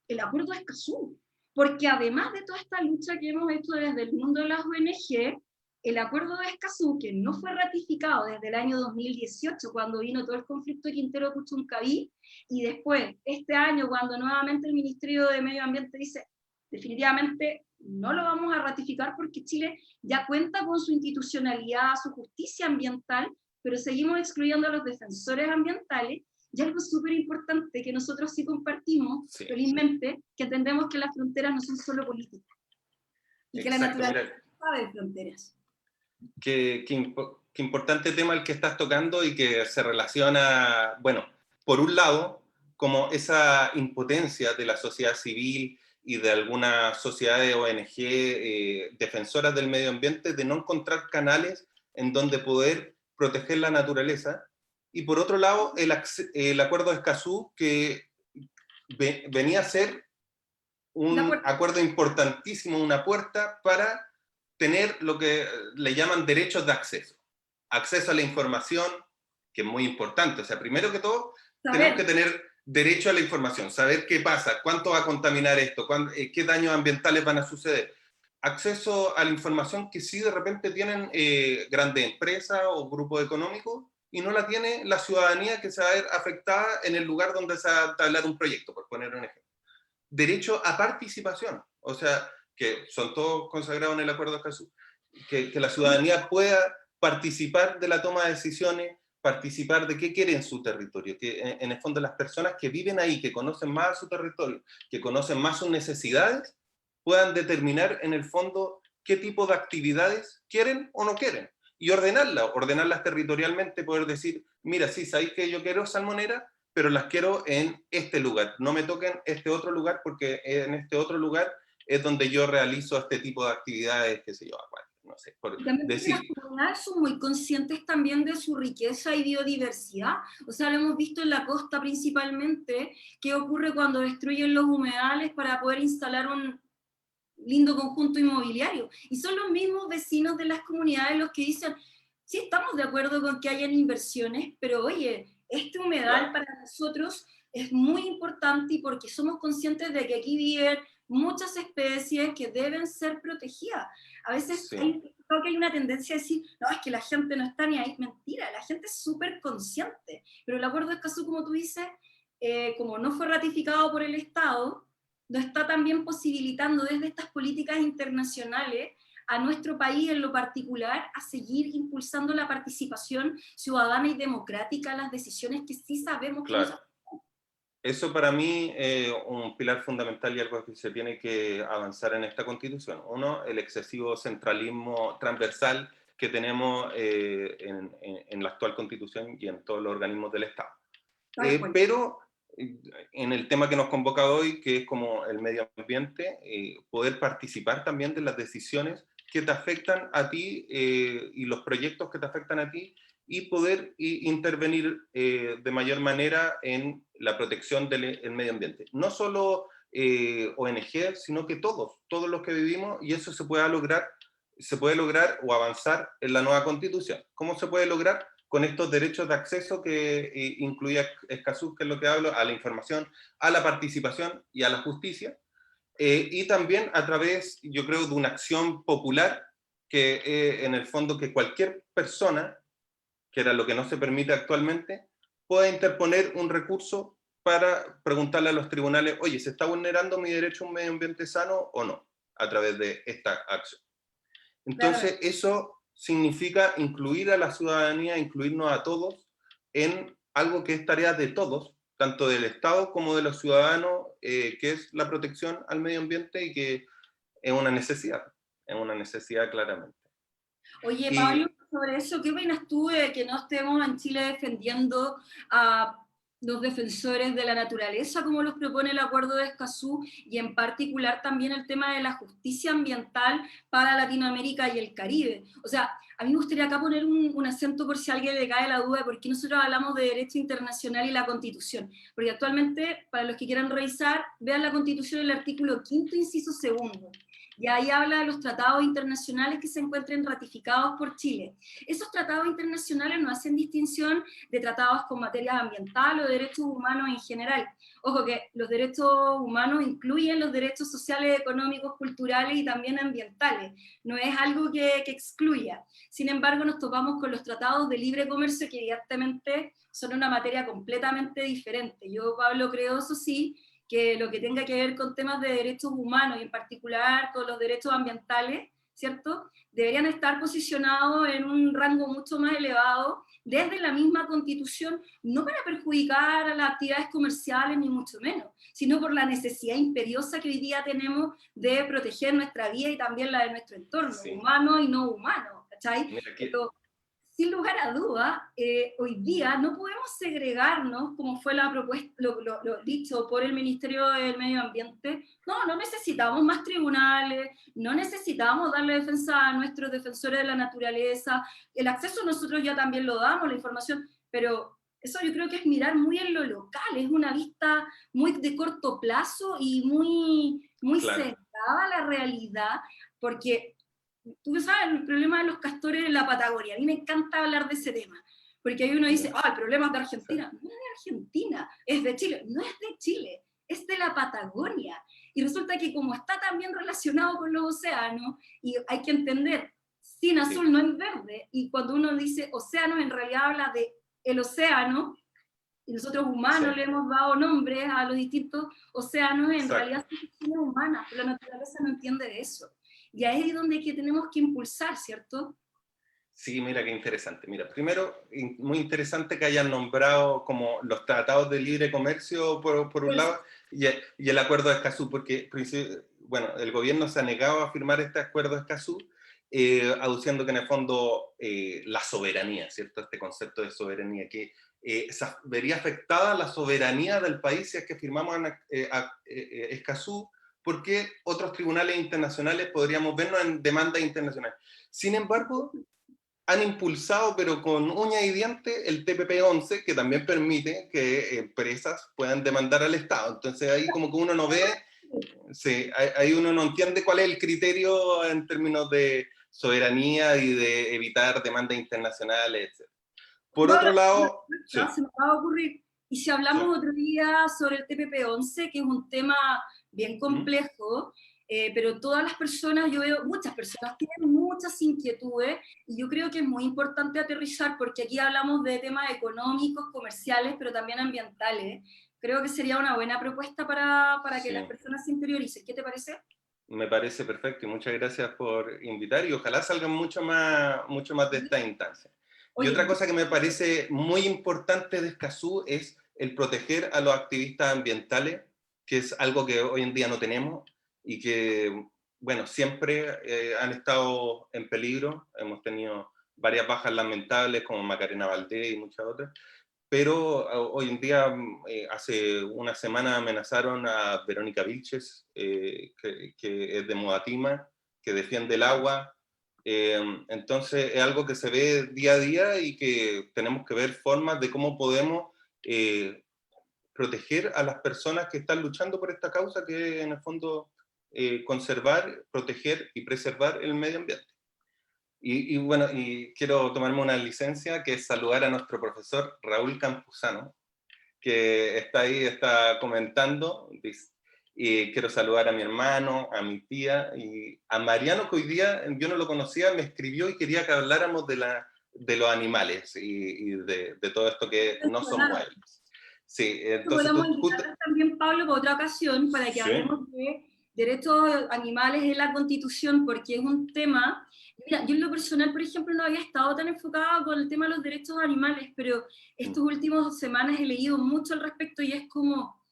el acuerdo de Escazú. Porque además de toda esta lucha que hemos hecho desde el mundo de las ONG, el acuerdo de Escazú, que no fue ratificado desde el año 2018, cuando vino todo el conflicto de Quintero Puchuncaví, y después, este año, cuando nuevamente el Ministerio de Medio Ambiente dice, definitivamente no lo vamos a ratificar porque Chile ya cuenta con su institucionalidad, su justicia ambiental, pero seguimos excluyendo a los defensores ambientales, Y algo súper importante que nosotros sí compartimos, Sí, felizmente, que entendemos que las fronteras no son solo políticas y que la exacto. naturaleza Mira, no sabe de fronteras. qué importante tema el que estás tocando y que se relaciona, bueno, por un lado, como esa impotencia de la sociedad civil y de algunas sociedades ONG defensoras del medio ambiente de no encontrar canales en donde poder proteger la naturaleza. Y por otro lado, el acuerdo de Escazú, que venía a ser un acuerdo importantísimo, una puerta para tener lo que le llaman derechos de acceso. Acceso a la información, que es muy importante. O sea, primero que todo, tenemos que tener derecho a la información, saber qué pasa, cuánto va a contaminar esto, qué daños ambientales van a suceder. Acceso a la información que sí de repente tienen grandes empresas o grupos económicos y no la tiene la ciudadanía que se va a ver afectada en el lugar donde se va a hablar un proyecto, por poner un ejemplo. Derecho a participación, o sea, que son todos consagrados en el Acuerdo de Escazú, que la ciudadanía pueda participar de la toma de decisiones, participar de qué quiere en su territorio, que en el fondo las personas que viven ahí, que conocen más su territorio, que conocen más sus necesidades, puedan determinar en el fondo qué tipo de actividades quieren o no quieren, y ordenarlas territorialmente, poder decir, mira, sí, sabéis que yo quiero salmonera, pero las quiero en este lugar, no me toquen este otro lugar porque en este otro lugar es donde yo realizo este tipo de actividades, qué sé yo, no sé, por Y también porque las decir. comunidades son muy conscientes también de su riqueza y biodiversidad. O sea, lo hemos visto en la costa principalmente, qué ocurre cuando destruyen los humedales para poder instalar un lindo conjunto inmobiliario. Y son los mismos vecinos de las comunidades los que dicen, sí, estamos de acuerdo con que hayan inversiones, pero oye, este humedal Claro. para nosotros es muy importante y porque somos conscientes de que aquí viven muchas especies que deben ser protegidas. A veces Sí, creo que hay una tendencia a decir, no, es que la gente no está ni ahí. Mentira, la gente es súper consciente. Pero el acuerdo de Escazú, como tú dices, como no fue ratificado por el Estado, no está también posibilitando desde estas políticas internacionales a nuestro país en lo particular a seguir impulsando la participación ciudadana y democrática en las decisiones que sí sabemos que nos claro. Eso para mí es un pilar fundamental y algo que se tiene que avanzar en esta Constitución. Uno, el excesivo centralismo transversal que tenemos en la actual Constitución y en todos los organismos del Estado. Pero en el tema que nos convoca hoy, que es como el medio ambiente, poder participar también de las decisiones que te afectan a ti y los proyectos que te afectan a ti y poder intervenir de mayor manera en la protección del medio ambiente. No solo ONG, sino que todos los que vivimos, y eso se puede lograr o avanzar en la nueva Constitución. ¿Cómo se puede lograr? Con estos derechos de acceso que incluía Escazú, que es lo que hablo, a la información, a la participación y a la justicia, y también a través, yo creo, de una acción popular que en el fondo que cualquier persona, que era lo que no se permite actualmente, pueda interponer un recurso para preguntarle a los tribunales, oye, ¿se está vulnerando mi derecho a un medio ambiente sano o no? A través de esta acción. Entonces, eso significa incluir a la ciudadanía, incluirnos a todos en algo que es tarea de todos, tanto del Estado como de los ciudadanos, que es la protección al medio ambiente y que es una necesidad claramente. Oye, Pablo, Y sobre eso, ¿qué opinas tú de que no estemos en Chile defendiendo a los defensores de la naturaleza, como los propone el Acuerdo de Escazú, y en particular también el tema de la justicia ambiental para Latinoamérica y el Caribe? O sea, a mí me gustaría acá poner un acento por si a alguien le cae la duda de por qué nosotros hablamos de derecho internacional y la Constitución. Porque actualmente, para los que quieran revisar, vean la Constitución, el artículo 5º, inciso 2º. Y ahí habla de los tratados internacionales que se encuentren ratificados por Chile. Esos tratados internacionales no hacen distinción de tratados con materia ambiental o de derechos humanos en general. Ojo que los derechos humanos incluyen los derechos sociales, económicos, culturales y también ambientales. No es algo que excluya. Sin embargo, nos topamos con los tratados de libre comercio que evidentemente son una materia completamente diferente. Yo, Pablo, creo, eso sí, que lo que tenga que ver con temas de derechos humanos y en particular con los derechos ambientales, ¿cierto? Deberían estar posicionados en un rango mucho más elevado desde la misma Constitución, no para perjudicar a las actividades comerciales, ni mucho menos, sino por la necesidad imperiosa que hoy día tenemos de proteger nuestra vida y también la de nuestro entorno, Sí. humano y no humano, ¿cachai? Mira, Pero, sin lugar a dudas, hoy día no podemos segregarnos, como fue la propuesta, lo dicho por el Ministerio del Medio Ambiente. No necesitamos más tribunales, no necesitamos darle defensa a nuestros defensores de la naturaleza. El acceso nosotros ya también lo damos, la información, pero eso yo creo que es mirar muy en lo local, es una vista muy de corto plazo y muy claro. cerrada a la realidad, porque tú sabes, el problema de los castores en la Patagonia. A mí me encanta hablar de ese tema, porque ahí uno dice, el problema es de Argentina. No es de Argentina, es de Chile. No es de Chile, es de la Patagonia. Y resulta que como está también relacionado con los océanos, y hay que entender, sin azul no es verde, y cuando uno dice océanos, en realidad habla de el océano, y nosotros humanos le hemos dado nombres a los distintos océanos, en realidad son cuestiones humanas, pero la naturaleza no entiende de eso. Y ahí es donde tenemos que impulsar, ¿cierto? Sí, mira qué interesante. Mira, primero, muy interesante que hayan nombrado como los tratados de libre comercio por un lado y el acuerdo de Escazú, porque, bueno, el gobierno se ha negado a firmar este acuerdo de Escazú, aduciendo que en el fondo la soberanía, ¿cierto? Este concepto de soberanía, que vería afectada la soberanía del país si es que firmamos Escazú, porque otros tribunales internacionales podríamos vernos en demandas internacionales. Sin embargo, han impulsado, pero con uña y diente, el TPP-11, que también permite que empresas puedan demandar al Estado. Entonces ahí como que uno no ve, sí, ahí uno no entiende cuál es el criterio en términos de soberanía y de evitar demandas internacionales, etc. Por No, otro lado, se me va a ocurrir. Y si hablamos otro día sobre el TPP-11, que es un tema bien complejo, pero todas las personas, yo veo muchas personas tienen muchas inquietudes, y yo creo que es muy importante aterrizar, porque aquí hablamos de temas económicos, comerciales, pero también ambientales. Creo que sería una buena propuesta para que las personas se interioricen. ¿Qué te parece? Me parece perfecto y muchas gracias por invitar y ojalá salgan mucho más de esta instancia. Y Oye, otra cosa que me parece muy importante de Escazú es el proteger a los activistas ambientales, que es algo que hoy en día no tenemos y que, bueno, siempre han estado en peligro. Hemos tenido varias bajas lamentables como Macarena Valdés y muchas otras, pero hoy en día, hace una semana amenazaron a Verónica Vilches, que es de Modatima, que defiende el agua. Entonces es algo que se ve día a día y que tenemos que ver formas de cómo podemos proteger a las personas que están luchando por esta causa, que en el fondo conservar, proteger y preservar el medio ambiente. Y bueno, y quiero tomarme una licencia, que es saludar a nuestro profesor Raúl Campuzano, que está ahí, está comentando, y quiero saludar a mi hermano, a mi tía, y a Mariano, que hoy día yo no lo conocía, me escribió y quería que habláramos de los animales y de todo esto que no son muebles. Sí, entonces Podemos tú justo... invitarlos también, Pablo, para otra ocasión, para que hablemos de derechos animales en la Constitución, porque es un tema... Mira, yo en lo personal, por ejemplo, no había estado tan enfocada con el tema de los derechos animales, pero estas últimas semanas he leído mucho al respecto y es como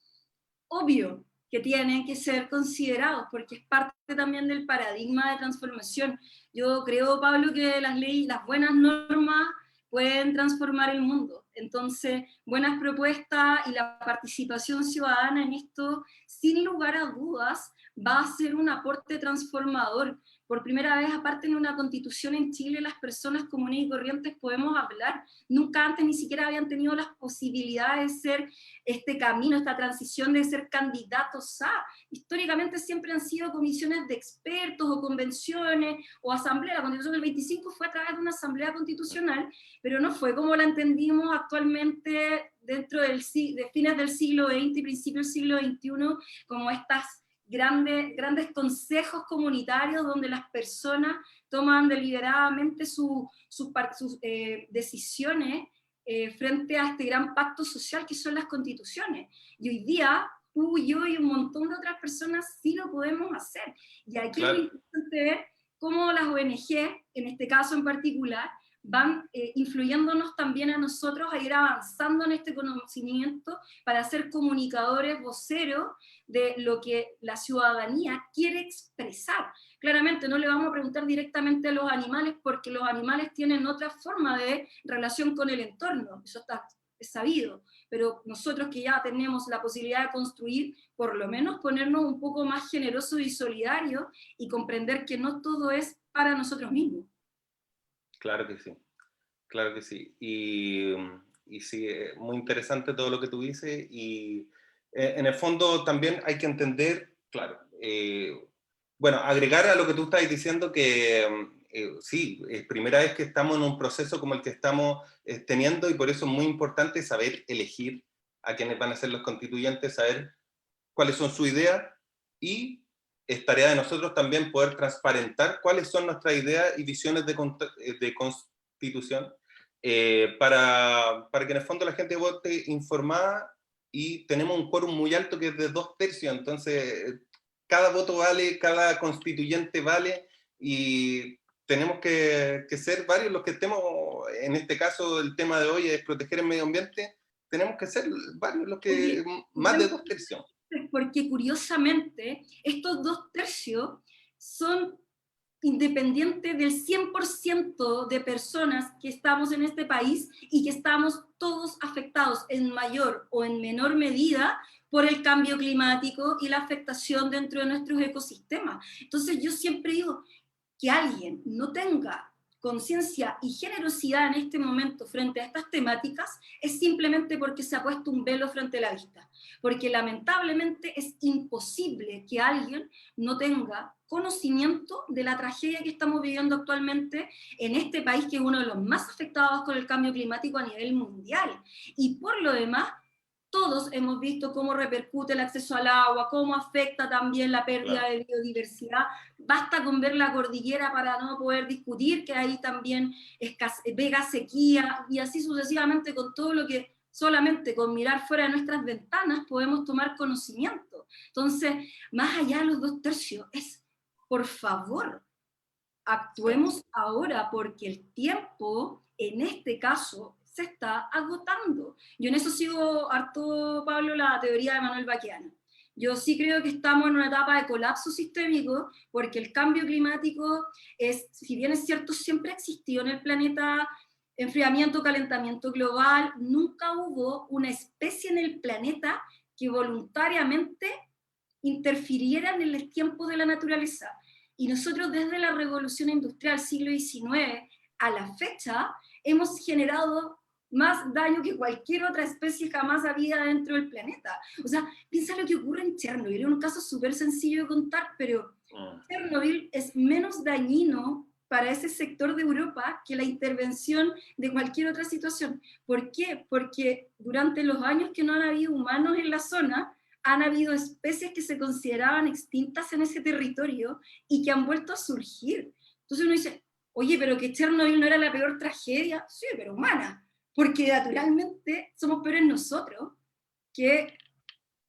obvio que tienen que ser considerados, porque es parte también del paradigma de transformación. Yo creo, Pablo, que las leyes, las buenas normas pueden transformar el mundo. Entonces, buenas propuestas y la participación ciudadana en esto, sin lugar a dudas, va a ser un aporte transformador. Por primera vez, aparte de una constitución en Chile, las personas comunes y corrientes podemos hablar. Nunca antes ni siquiera habían tenido las posibilidades de ser este camino, esta transición de ser candidatos a. Históricamente siempre han sido comisiones de expertos o convenciones o asamblea. La Constitución del 25 fue a través de una asamblea constitucional, pero no fue como la entendimos actualmente dentro de fines del siglo XX y principios del siglo XXI, como estas grandes consejos comunitarios donde las personas toman deliberadamente sus decisiones frente a este gran pacto social que son las constituciones. Y hoy día, tú, yo y un montón de otras personas sí lo podemos hacer. Y aquí es importante ver cómo las ONG, en este caso en particular, van influyéndonos también a nosotros a ir avanzando en este conocimiento para ser comunicadores, voceros de lo que la ciudadanía quiere expresar. Claramente no le vamos a preguntar directamente a los animales porque los animales tienen otra forma de relación con el entorno, eso es sabido, pero nosotros que ya tenemos la posibilidad de construir, por lo menos ponernos un poco más generosos y solidarios y comprender que no todo es para nosotros mismos. Claro que sí, claro que sí. Y sí, muy interesante todo lo que tú dices. Y en el fondo también hay que entender, claro, bueno, agregar a lo que tú estás diciendo que sí, es primera vez que estamos en un proceso como el que estamos teniendo y por eso es muy importante saber elegir a quienes van a ser los constituyentes, saber cuáles son sus ideas y es tarea de nosotros también poder transparentar cuáles son nuestras ideas y visiones de constitución para que en el fondo la gente vote informada y tenemos un quórum muy alto que es de 2/3, entonces cada voto vale, cada constituyente vale y tenemos que ser varios los que estemos, en este caso el tema de hoy es proteger el medio ambiente, tenemos que ser varios los que, más de 2/3. Porque curiosamente estos 2/3 son independientes del 100% de personas que estamos en este país y que estamos todos afectados en mayor o en menor medida por el cambio climático y la afectación dentro de nuestros ecosistemas. Entonces yo siempre digo que alguien no tenga conciencia y generosidad en este momento frente a estas temáticas es simplemente porque se ha puesto un velo frente a la vista, porque lamentablemente es imposible que alguien no tenga conocimiento de la tragedia que estamos viviendo actualmente en este país, que es uno de los más afectados con el cambio climático a nivel mundial, y por lo demás todos hemos visto cómo repercute el acceso al agua, cómo afecta también la pérdida de biodiversidad. Basta con ver la cordillera para no poder discutir que ahí también pega sequía, y así sucesivamente con todo lo que solamente con mirar fuera de nuestras ventanas podemos tomar conocimiento. Entonces, más allá de los 2/3, es, por favor, actuemos ahora porque el tiempo, en este caso, se está agotando. Yo en eso sigo harto, Pablo, la teoría de Manuel Baqueano. Yo sí creo que estamos en una etapa de colapso sistémico porque el cambio climático es, si bien es cierto, siempre ha existido en el planeta, enfriamiento, calentamiento global, nunca hubo una especie en el planeta que voluntariamente interfiriera en el tiempo de la naturaleza. Y nosotros desde la revolución industrial siglo XIX a la fecha hemos generado más daño que cualquier otra especie jamás había dentro del planeta. O sea, piensa lo que ocurre en Chernobyl, es un caso súper sencillo de contar, pero Chernobyl es menos dañino para ese sector de Europa que la intervención de cualquier otra situación. ¿Por qué? Porque durante los años que no han habido humanos en la zona, han habido especies que se consideraban extintas en ese territorio y que han vuelto a surgir. Entonces uno dice, oye, pero que Chernobyl no era la peor tragedia, sí, pero humana, porque naturalmente somos peores nosotros que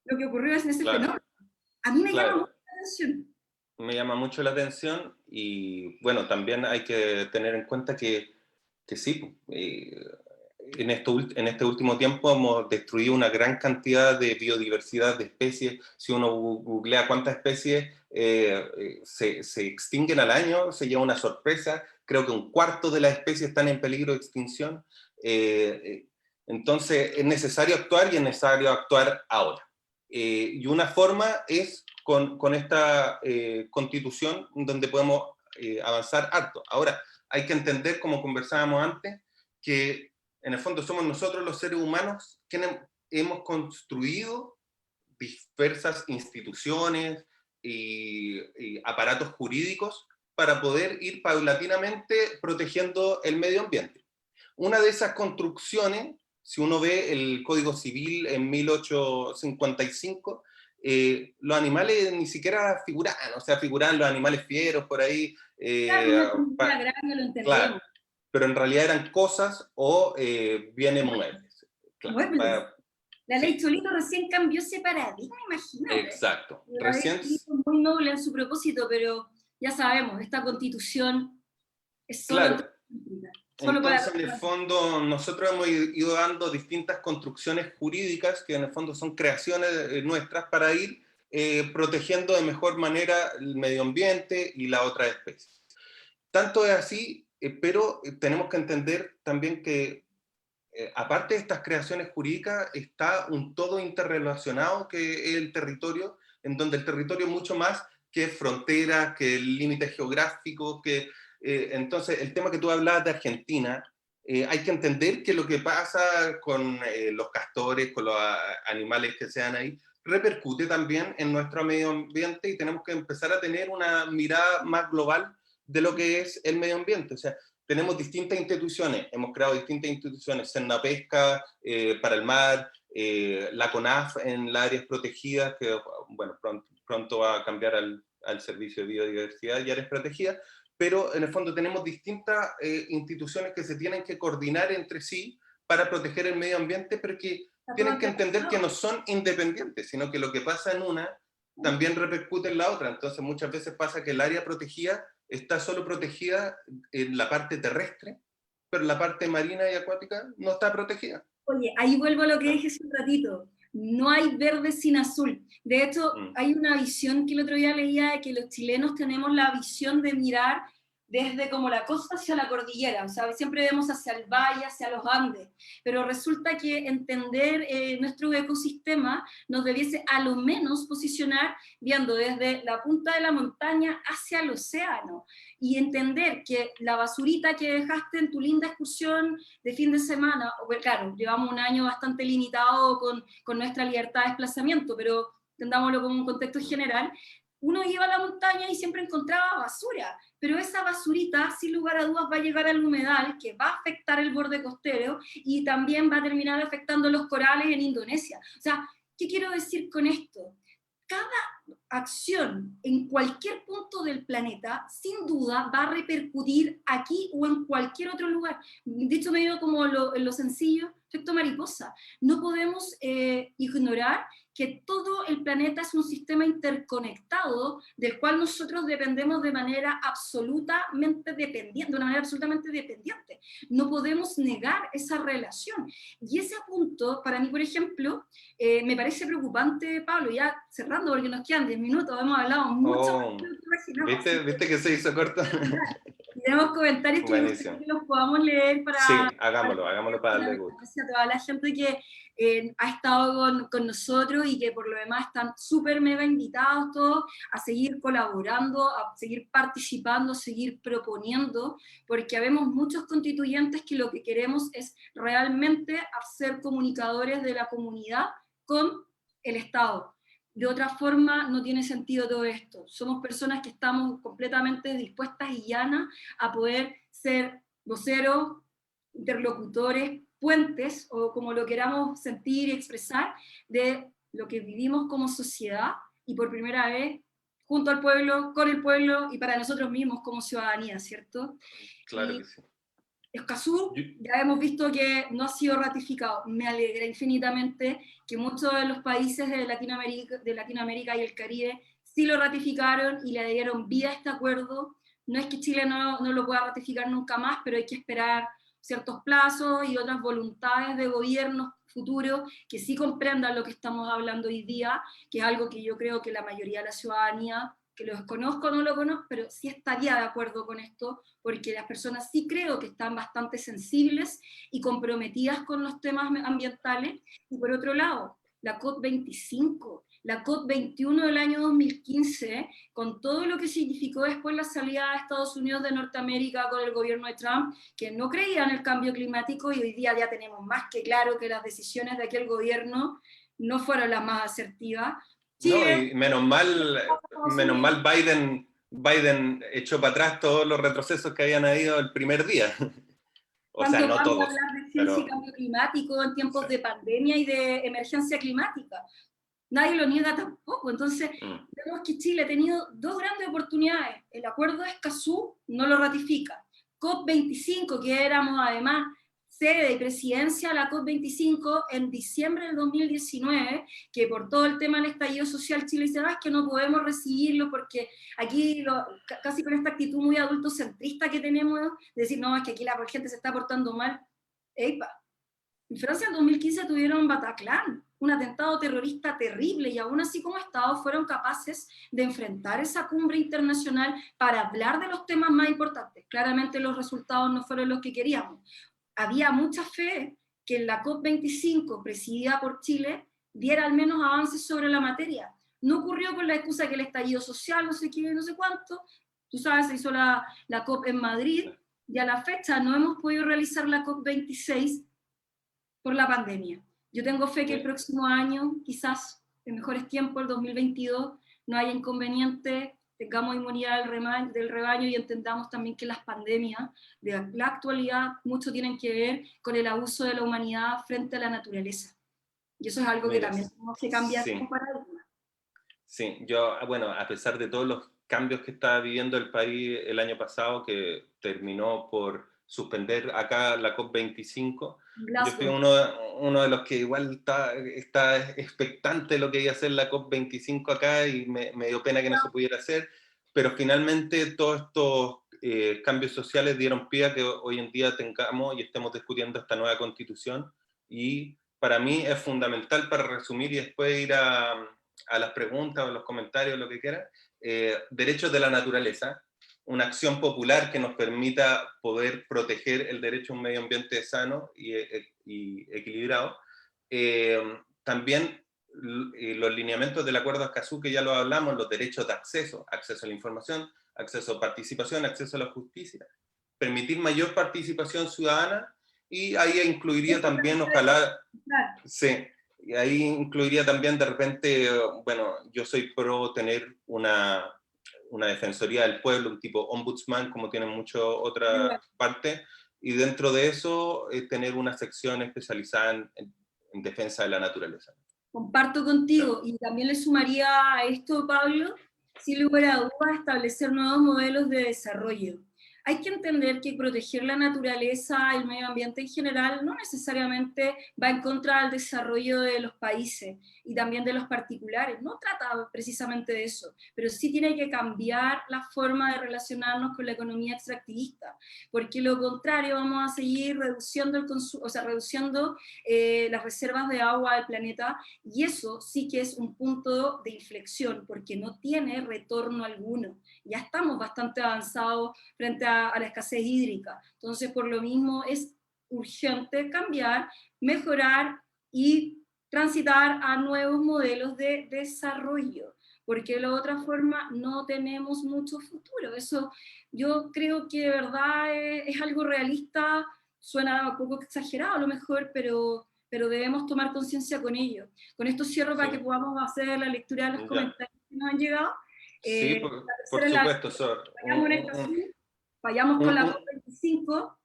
lo que ocurrió en ese fenómeno. A mí me llama mucho la atención. Me llama mucho la atención y bueno, también hay que tener en cuenta que sí, en este último tiempo hemos destruido una gran cantidad de biodiversidad de especies. Si uno googlea cuántas especies se extinguen al año, se lleva una sorpresa. Creo que 1/4 de las especies están en peligro de extinción. Entonces es necesario actuar y es necesario actuar ahora. Y una forma es con esta constitución donde podemos avanzar harto. Ahora, hay que entender, como conversábamos antes, que en el fondo somos nosotros los seres humanos quienes hemos construido diversas instituciones y aparatos jurídicos para poder ir paulatinamente protegiendo el medio ambiente. Una de esas construcciones, si uno ve el Código Civil en 1855, los animales ni siquiera figuraban, o sea, figuraban los animales fieros por ahí. Claro, pero en realidad eran cosas o bienes muebles. Claro, la ley Cholito recién cambió ese paradigma, imagínate. Exacto. Recién... muy noble en su propósito, pero ya sabemos, esta constitución es solo... Claro. Solo para... Entonces, en el fondo, nosotros hemos ido dando distintas construcciones jurídicas que en el fondo son creaciones nuestras para ir protegiendo de mejor manera el medio ambiente y la otra especie. Tanto es así, pero tenemos que entender también que aparte de estas creaciones jurídicas está un todo interrelacionado que es el territorio, en donde el territorio es mucho más que fronteras, que límites geográficos, que entonces el tema que tú hablabas de Argentina, hay que entender que lo que pasa con los castores, con los animales que sean ahí, repercute también en nuestro medio ambiente y tenemos que empezar a tener una mirada más global de lo que es el medio ambiente. O sea, tenemos distintas instituciones, hemos creado distintas instituciones, Pesca para el mar, la CONAF en las áreas protegidas, que bueno, pronto va a cambiar al Servicio de Biodiversidad y áreas protegidas, pero en el fondo tenemos distintas instituciones que se tienen que coordinar entre sí para proteger el medio ambiente, pero que tienen que entender que no son independientes, sino que lo que pasa en una también repercute en la otra. Entonces muchas veces pasa que el área protegida está solo protegida en la parte terrestre, pero la parte marina y acuática no está protegida. Oye, ahí vuelvo a lo que dije hace un ratito. No hay verde sin azul. De hecho, hay una visión que el otro día leía de que los chilenos tenemos la visión de mirar desde como la costa hacia la cordillera, o sea, siempre vemos hacia el valle, hacia los Andes, pero resulta que entender nuestro ecosistema nos debiese a lo menos posicionar viendo desde la punta de la montaña hacia el océano, y entender que la basurita que dejaste en tu linda excursión de fin de semana, o claro, llevamos un año bastante limitado con nuestra libertad de desplazamiento, pero entendámoslo como un contexto general, uno iba a la montaña y siempre encontraba basura, pero esa basurita, sin lugar a dudas, va a llegar al humedal, que va a afectar el borde costero, y también va a terminar afectando los corales en Indonesia. O sea, ¿qué quiero decir con esto? Cada acción en cualquier punto del planeta, sin duda, va a repercutir aquí o en cualquier otro lugar. Dicho medio como lo sencillo, efecto mariposa. No podemos ignorar que todo el planeta es un sistema interconectado del cual nosotros dependemos de manera absolutamente dependiente, de una manera absolutamente dependiente. No podemos negar esa relación. Y ese punto, para mí, por ejemplo, me parece preocupante, Pablo, ya cerrando porque nos quedan 10 minutos, hemos hablado mucho más de lo que imaginamos. ¿Viste que se hizo corto? Y tenemos comentarios que me gustaría que los podamos leer para... Sí, hagámoslo para darle gusto. Gracias a toda la gente que ha estado con nosotros y que por lo demás están súper mega invitados todos a seguir colaborando, a seguir participando, a seguir proponiendo, porque habemos muchos constituyentes que lo que queremos es realmente ser comunicadores de la comunidad con el Estado. De otra forma, no tiene sentido todo esto. Somos personas que estamos completamente dispuestas y llanas a poder ser voceros, interlocutores, puentes, o como lo queramos sentir y expresar, de lo que vivimos como sociedad, y por primera vez, junto al pueblo, con el pueblo, y para nosotros mismos como ciudadanía, ¿cierto? Claro que sí. Escazú, ya hemos visto que no ha sido ratificado. Me alegra infinitamente que muchos de los países de Latinoamérica y el Caribe sí lo ratificaron y le dieron vida a este acuerdo. No es que Chile no lo pueda ratificar nunca más, pero hay que esperar ciertos plazos y otras voluntades de gobiernos futuros que sí comprendan lo que estamos hablando hoy día, que es algo que yo creo que la mayoría de la ciudadanía, que lo conozco o no lo conozco, pero sí estaría de acuerdo con esto, porque las personas sí creo que están bastante sensibles y comprometidas con los temas ambientales. Y por otro lado, la COP25, la COP21 del año 2015, con todo lo que significó después la salida de Estados Unidos de Norteamérica con el gobierno de Trump, que no creía en el cambio climático, y hoy día ya tenemos más que claro que las decisiones de aquel gobierno no fueron las más asertivas. Chile, no, y menos mal Biden echó para atrás todos los retrocesos que habían habido el primer día. O sea, no todos. Hablar de ciencia y cambio climático en tiempos de pandemia y de emergencia climática. Nadie lo niega tampoco. Entonces, vemos que Chile ha tenido dos grandes oportunidades. El acuerdo de Escazú no lo ratifica. COP25, que éramos además sede y presidencia de la COP25 en diciembre del 2019, que por todo el tema del estallido social Chile dice, es que no podemos recibirlo porque aquí, casi con esta actitud muy adultocentrista que tenemos, de decir, no, es que aquí la gente se está portando mal. Eipa. En Francia en 2015 tuvieron Bataclan, un atentado terrorista terrible, y aún así como Estado fueron capaces de enfrentar esa cumbre internacional para hablar de los temas más importantes. Claramente los resultados no fueron los que queríamos. Había mucha fe que en la COP25, presidida por Chile, diera al menos avances sobre la materia. No ocurrió con la excusa que el estallido social, no sé qué, no sé cuánto. Tú sabes, se hizo la COP en Madrid, y a la fecha no hemos podido realizar la COP26 por la pandemia. Yo tengo fe que el próximo año, quizás en mejores tiempos, el 2022, no haya inconveniente, tengamos inmunidad del rebaño y entendamos también que las pandemias de la actualidad mucho tienen que ver con el abuso de la humanidad frente a la naturaleza. Y eso es algo que también tenemos que cambiar como paradigma. Sí, yo, bueno, a pesar de todos los cambios que estaba viviendo el país el año pasado, que terminó por suspender acá la COP25, yo fui uno de los que igual está expectante de lo que iba a ser la COP25 acá, y me dio pena que no se pudiera hacer, pero finalmente todos estos cambios sociales dieron pie a que hoy en día tengamos y estemos discutiendo esta nueva constitución, y para mí es fundamental, para resumir y después ir a las preguntas o los comentarios, lo que quieran, derechos de la naturaleza, una acción popular que nos permita poder proteger el derecho a un medio ambiente sano y equilibrado. También los lineamientos del Acuerdo de Escazú, que ya lo hablamos, los derechos de acceso, acceso a la información, acceso a participación, acceso a la justicia, permitir mayor participación ciudadana, y ahí incluiría también, ojalá, sí, y ahí incluiría también de repente, bueno, yo soy pro tener una defensoría del pueblo, un tipo ombudsman, como tienen muchas otras partes, y dentro de eso tener una sección especializada en defensa de la naturaleza. Comparto contigo, y también le sumaría a esto, Pablo, sin lugar a dudas, establecer nuevos modelos de desarrollo. Hay que entender que proteger la naturaleza, el medio ambiente en general, no necesariamente va en contra del desarrollo de los países y también de los particulares. No trata precisamente de eso, pero sí tiene que cambiar la forma de relacionarnos con la economía extractivista, porque lo contrario vamos a seguir reduciendo el consumo, o sea, reduciendo las reservas de agua del planeta, y eso sí que es un punto de inflexión, porque no tiene retorno alguno. Ya estamos bastante avanzados frente a la escasez hídrica. Entonces, por lo mismo, es urgente cambiar, mejorar y transitar a nuevos modelos de desarrollo, porque de la otra forma no tenemos mucho futuro. Eso yo creo que de verdad es algo realista, suena un poco exagerado a lo mejor, pero debemos tomar conciencia con ello. Con esto cierro para que podamos hacer la lectura de los comentarios que nos han llegado. Sí, por supuesto, Sor. Fallamos con la COP25,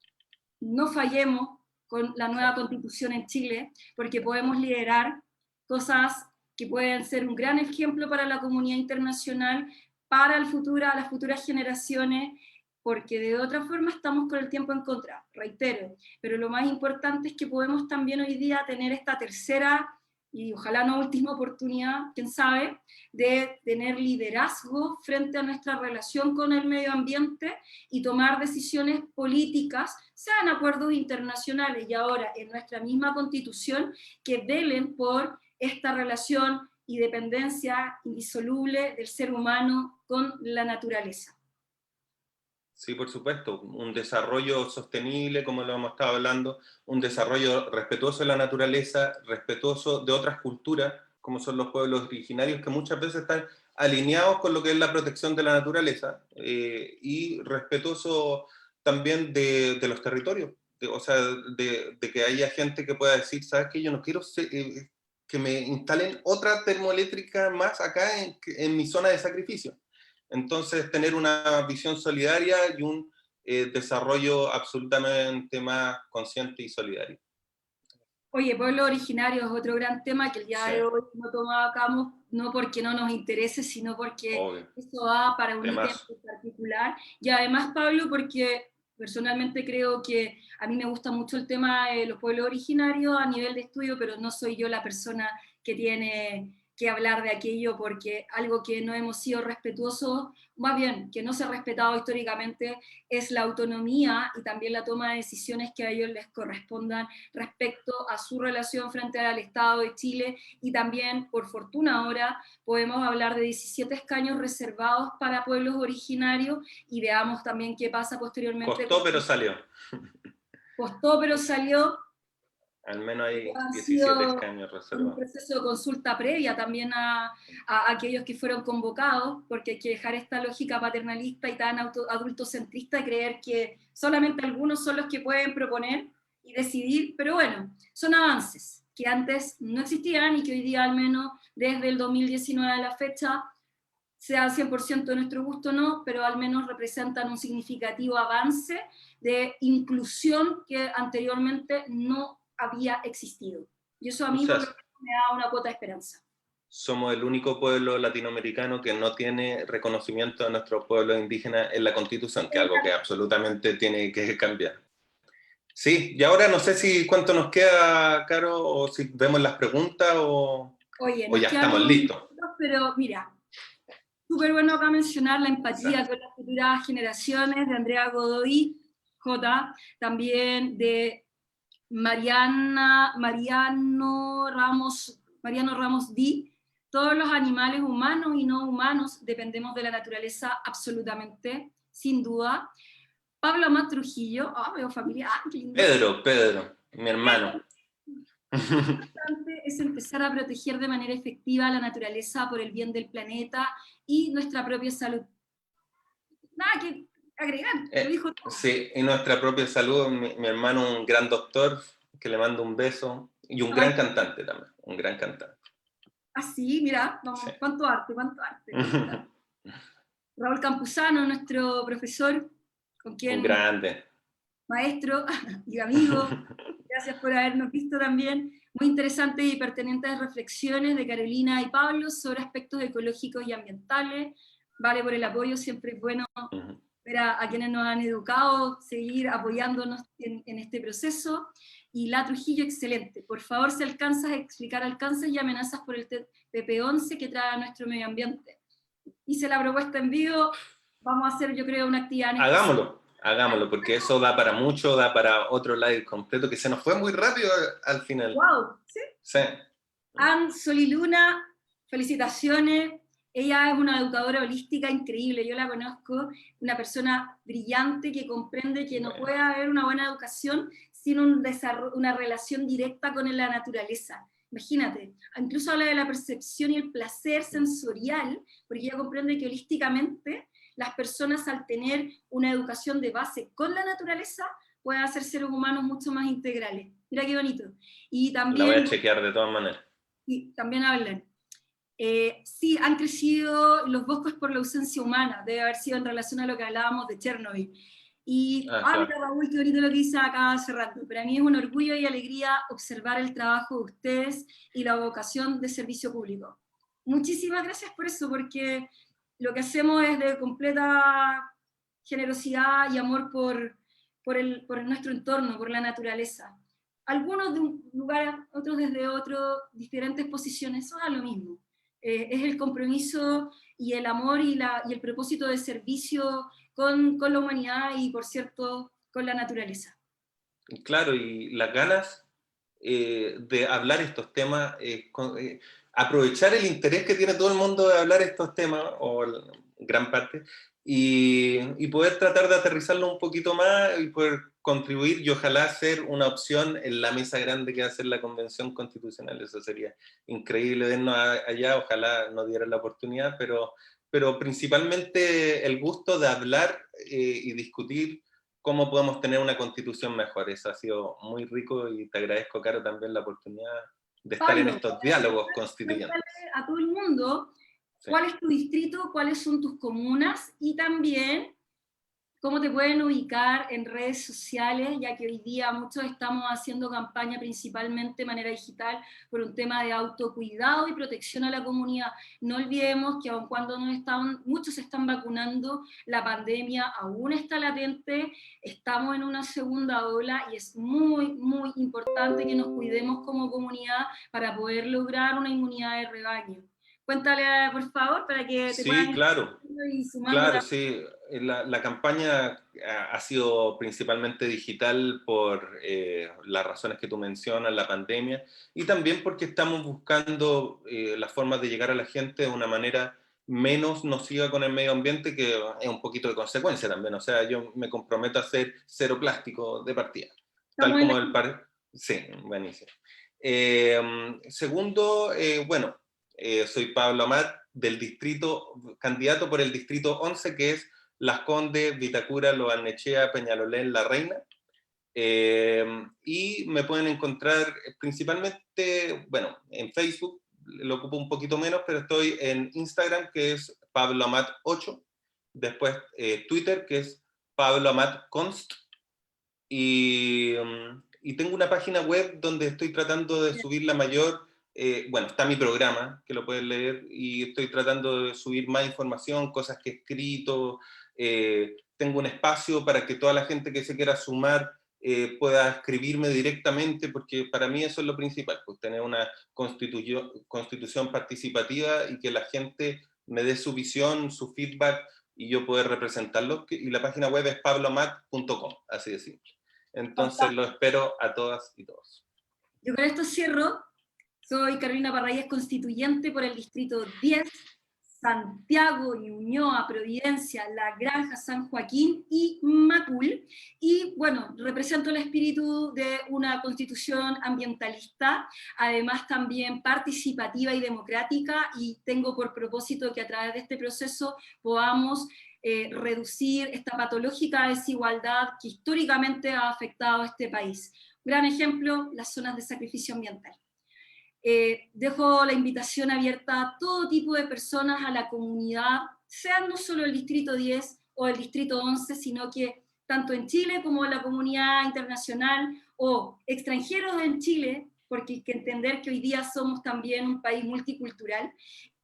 no fallemos con la nueva constitución en Chile, porque podemos liderar cosas que pueden ser un gran ejemplo para la comunidad internacional, para el futuro, las futuras generaciones, porque de otra forma estamos con el tiempo en contra, reitero, pero lo más importante es que podemos también hoy día tener esta tercera y ojalá no última oportunidad, quién sabe, de tener liderazgo frente a nuestra relación con el medio ambiente y tomar decisiones políticas, sean acuerdos internacionales y ahora en nuestra misma constitución, que velen por esta relación y dependencia indisoluble del ser humano con la naturaleza. Sí, por supuesto, un desarrollo sostenible, como lo hemos estado hablando, un desarrollo respetuoso de la naturaleza, respetuoso de otras culturas, como son los pueblos originarios, que muchas veces están alineados con lo que es la protección de la naturaleza, y respetuoso también de los territorios, o sea, de que haya gente que pueda decir, ¿sabes qué? Yo no quiero que me instalen otra termoeléctrica más acá en mi zona de sacrificio. Entonces, tener una visión solidaria y un desarrollo absolutamente más consciente y solidario. Oye, pueblos originarios es otro gran tema que el día de hoy no tomamos, no porque no nos interese, sino porque eso va para un ítem en particular. Y además, Pablo, porque Personalmente creo que a mí me gusta mucho el tema de los pueblos originarios a nivel de estudio, pero no soy yo la persona que tiene que hablar de aquello, porque algo que no hemos sido respetuosos, más bien que no se ha respetado históricamente, es la autonomía y también la toma de decisiones que a ellos les correspondan respecto a su relación frente al Estado de Chile, y también, por fortuna ahora, podemos hablar de 17 escaños reservados para pueblos originarios, y veamos también qué pasa posteriormente. Costó, pero salió. Costó, pero salió. Al menos hay Han 17 sido escaños un reservados. proceso de consulta previa también a aquellos que fueron convocados, porque hay que dejar esta lógica paternalista y tan adultocentrista de creer que solamente algunos son los que pueden proponer y decidir, pero bueno, son avances que antes no existían y que hoy día, al menos desde el 2019 a la fecha, sea 100% de nuestro gusto o no, pero al menos representan un significativo avance de inclusión que anteriormente no había existido. Y eso a O mí sea, por lo menos me da una cuota de esperanza. somos el único pueblo latinoamericano que no tiene reconocimiento de nuestros pueblos indígenas en la Constitución, que es algo que absolutamente tiene que cambiar. Sí, y ahora no sé si cuánto nos queda, Caro, o si vemos las preguntas Oye, o nos ya quedan estamos unos listos. minutos, pero mira, súper bueno acá mencionar la Sí. empatía con las futuras generaciones de Andrea Godoy J, también de Mariano Ramos D. Todos los animales humanos y no humanos dependemos de la naturaleza absolutamente, sin duda. Pablo Amat Trujillo, veo familia, qué lindo. Pedro, mi hermano. Lo importante es empezar a proteger de manera efectiva la naturaleza por el bien del planeta y nuestra propia salud. Nada que agregar, lo dijo todo. Sí, y nuestra propia salud, mi hermano, un gran doctor, que le mando un beso, y un gran cantante también, un gran cantante. Ah, sí, mira, vamos, sí. Cuánto arte. Raúl Campuzano, nuestro profesor, con quien... Un grande. Maestro y amigo, gracias por habernos visto también. Muy interesantes y pertinentes reflexiones de Carolina y Pablo sobre aspectos ecológicos y ambientales. Vale por el apoyo, siempre es bueno ver a quienes nos han educado, seguir apoyándonos en este proceso. Y la Trujillo, excelente. Por favor, si alcanzas a explicar alcances y amenazas por el PP11 que trae a nuestro medio ambiente. Hice la propuesta en vivo, vamos a hacer, yo creo, una actividad en Hagámoslo, porque eso da para mucho, da para otro live completo, que se nos fue muy rápido al final. ¡Wow! ¿Sí? Sí. Ann Soliluna, felicitaciones. Ella es una educadora holística increíble, yo la conozco, una persona brillante que comprende que no puede haber una buena educación sin una relación directa con la naturaleza. Imagínate, incluso habla de la percepción y el placer sensorial, porque ella comprende que holísticamente las personas, al tener una educación de base con la naturaleza, pueden hacer seres humanos mucho más integrales. Mira qué bonito. Y también, la voy a chequear de todas maneras. Y también hablan. Sí, han crecido los bosques por la ausencia humana, debe haber sido en relación a lo que hablábamos de Chernobyl. Y, claro. Mira, Raúl, qué bonito lo que dice acá hace rato. Para mí es un orgullo y alegría observar el trabajo de ustedes y la vocación de servicio público. Muchísimas gracias por eso, porque lo que hacemos es de completa generosidad y amor por nuestro entorno, por la naturaleza. Algunos de un lugar, otros desde diferentes posiciones, eso es lo mismo. Es el compromiso y el amor y el propósito de servicio con la humanidad y, por cierto, con la naturaleza. Claro, y las ganas de hablar estos temas, aprovechar el interés que tiene todo el mundo de hablar estos temas, o gran parte, y poder tratar de aterrizarlo un poquito más y poder contribuir y ojalá ser una opción en la mesa grande que va a ser la Convención Constitucional. Eso sería increíble vernos allá, ojalá nos dieran la oportunidad, pero principalmente el gusto de hablar y discutir cómo podemos tener una constitución mejor. Eso ha sido muy rico y te agradezco, Caro, también la oportunidad de estar Pablo, en estos diálogos constituyentes. A todo el mundo, sí, ¿cuál es tu distrito? ¿Cuáles son tus comunas? Y también, cómo te pueden ubicar en redes sociales, ya que hoy día muchos estamos haciendo campaña principalmente de manera digital por un tema de autocuidado y protección a la comunidad. No olvidemos que aun cuando muchos se están vacunando, la pandemia aún está latente, estamos en una segunda ola y es muy, muy importante que nos cuidemos como comunidad para poder lograr una inmunidad de rebaño. Cuéntale, por favor, para que te Sí, puedan ir claro. y sumando Claro, también. sí. La campaña ha sido principalmente digital por las razones que tú mencionas, la pandemia, y también porque estamos buscando las formas de llegar a la gente de una manera menos nociva con el medio ambiente, que es un poquito de consecuencia también. O sea, yo me comprometo a hacer cero plástico de partida, tal Estamos en la... como el par... Sí, buenísimo. Eh, Segundo, bueno, soy Pablo Amat, del distrito, candidato por el distrito 11, que es Las Condes, Vitacura, Lo Barnechea, Peñalolén, La Reina. Y me pueden encontrar principalmente, bueno, en Facebook, lo ocupo un poquito menos, pero estoy en Instagram, que es Pablo Amat 8, después Twitter, que es Pablo Amat Const, y tengo una página web donde estoy tratando de subir la mayor, bueno, está mi programa, que lo pueden leer, y estoy tratando de subir más información, cosas que he escrito, tengo un espacio para que toda la gente que se quiera sumar pueda escribirme directamente, porque para mí eso es lo principal, pues tener una constitución participativa y que la gente me dé su visión, su feedback, y yo poder representarlo, y la página web es pablomat.com, así de simple. Entonces lo espero a todas y todos. Yo con esto cierro. Soy Carolina Parragués, constituyente por el distrito 10, Santiago, Ñuñoa, Providencia, La Granja, San Joaquín y Macul. Y bueno, represento el espíritu de una constitución ambientalista, además también participativa y democrática, y tengo por propósito que a través de este proceso podamos reducir esta patológica desigualdad que históricamente ha afectado a este país. Gran ejemplo, las zonas de sacrificio ambiental. Dejo la invitación abierta a todo tipo de personas, a la comunidad, sean no solo el Distrito 10 o el Distrito 11, sino que tanto en Chile como en la comunidad internacional o extranjeros en Chile, porque hay que entender que hoy día somos también un país multicultural,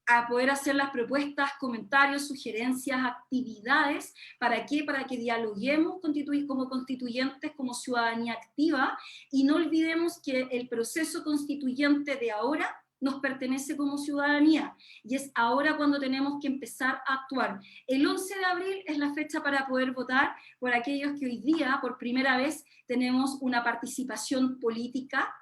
a poder hacer las propuestas, comentarios, sugerencias, actividades. ¿Para qué? Para que dialoguemos como constituyentes, como ciudadanía activa, y no olvidemos que el proceso constituyente de ahora nos pertenece como ciudadanía, y es ahora cuando tenemos que empezar a actuar. El 11 de abril es la fecha para poder votar por aquellos que hoy día, por primera vez, tenemos una participación política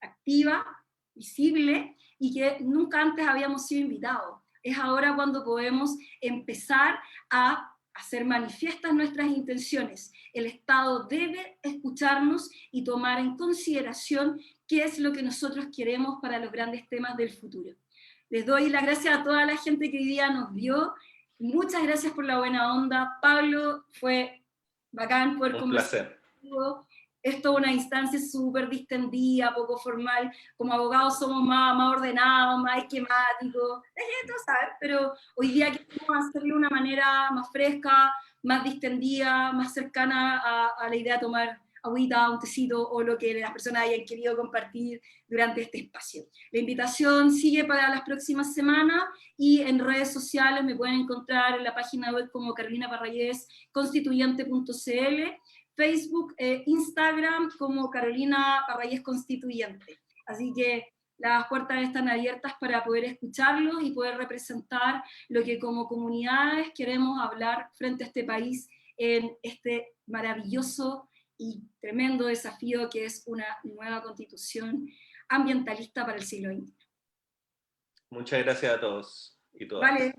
activa, visible, y que nunca antes habíamos sido invitados. Es ahora cuando podemos empezar a hacer manifiestas nuestras intenciones. El Estado debe escucharnos y tomar en consideración qué es lo que nosotros queremos para los grandes temas del futuro. Les doy las gracias a toda la gente que hoy día nos vio. Muchas gracias por la buena onda. Pablo, fue bacán poder Un conversar placer. contigo. Esto es una instancia súper distendida, poco formal. Como abogados somos más ordenados, más esquemáticos, tú sabes, pero hoy día queremos hacerlo de una manera más fresca, más distendida, más cercana a la idea de tomar agüita, un tecito o lo que las personas hayan querido compartir durante este espacio. La invitación sigue para las próximas semanas y en redes sociales me pueden encontrar en la página web como Carolina Parragués, constituyente.cl, Facebook, Instagram como Carolina Parragués Constituyente. Así que las puertas están abiertas para poder escucharlos y poder representar lo que como comunidades queremos hablar frente a este país en este maravilloso y tremendo desafío que es una nueva constitución ambientalista para el siglo XXI. Muchas gracias a todos y todas. Vale.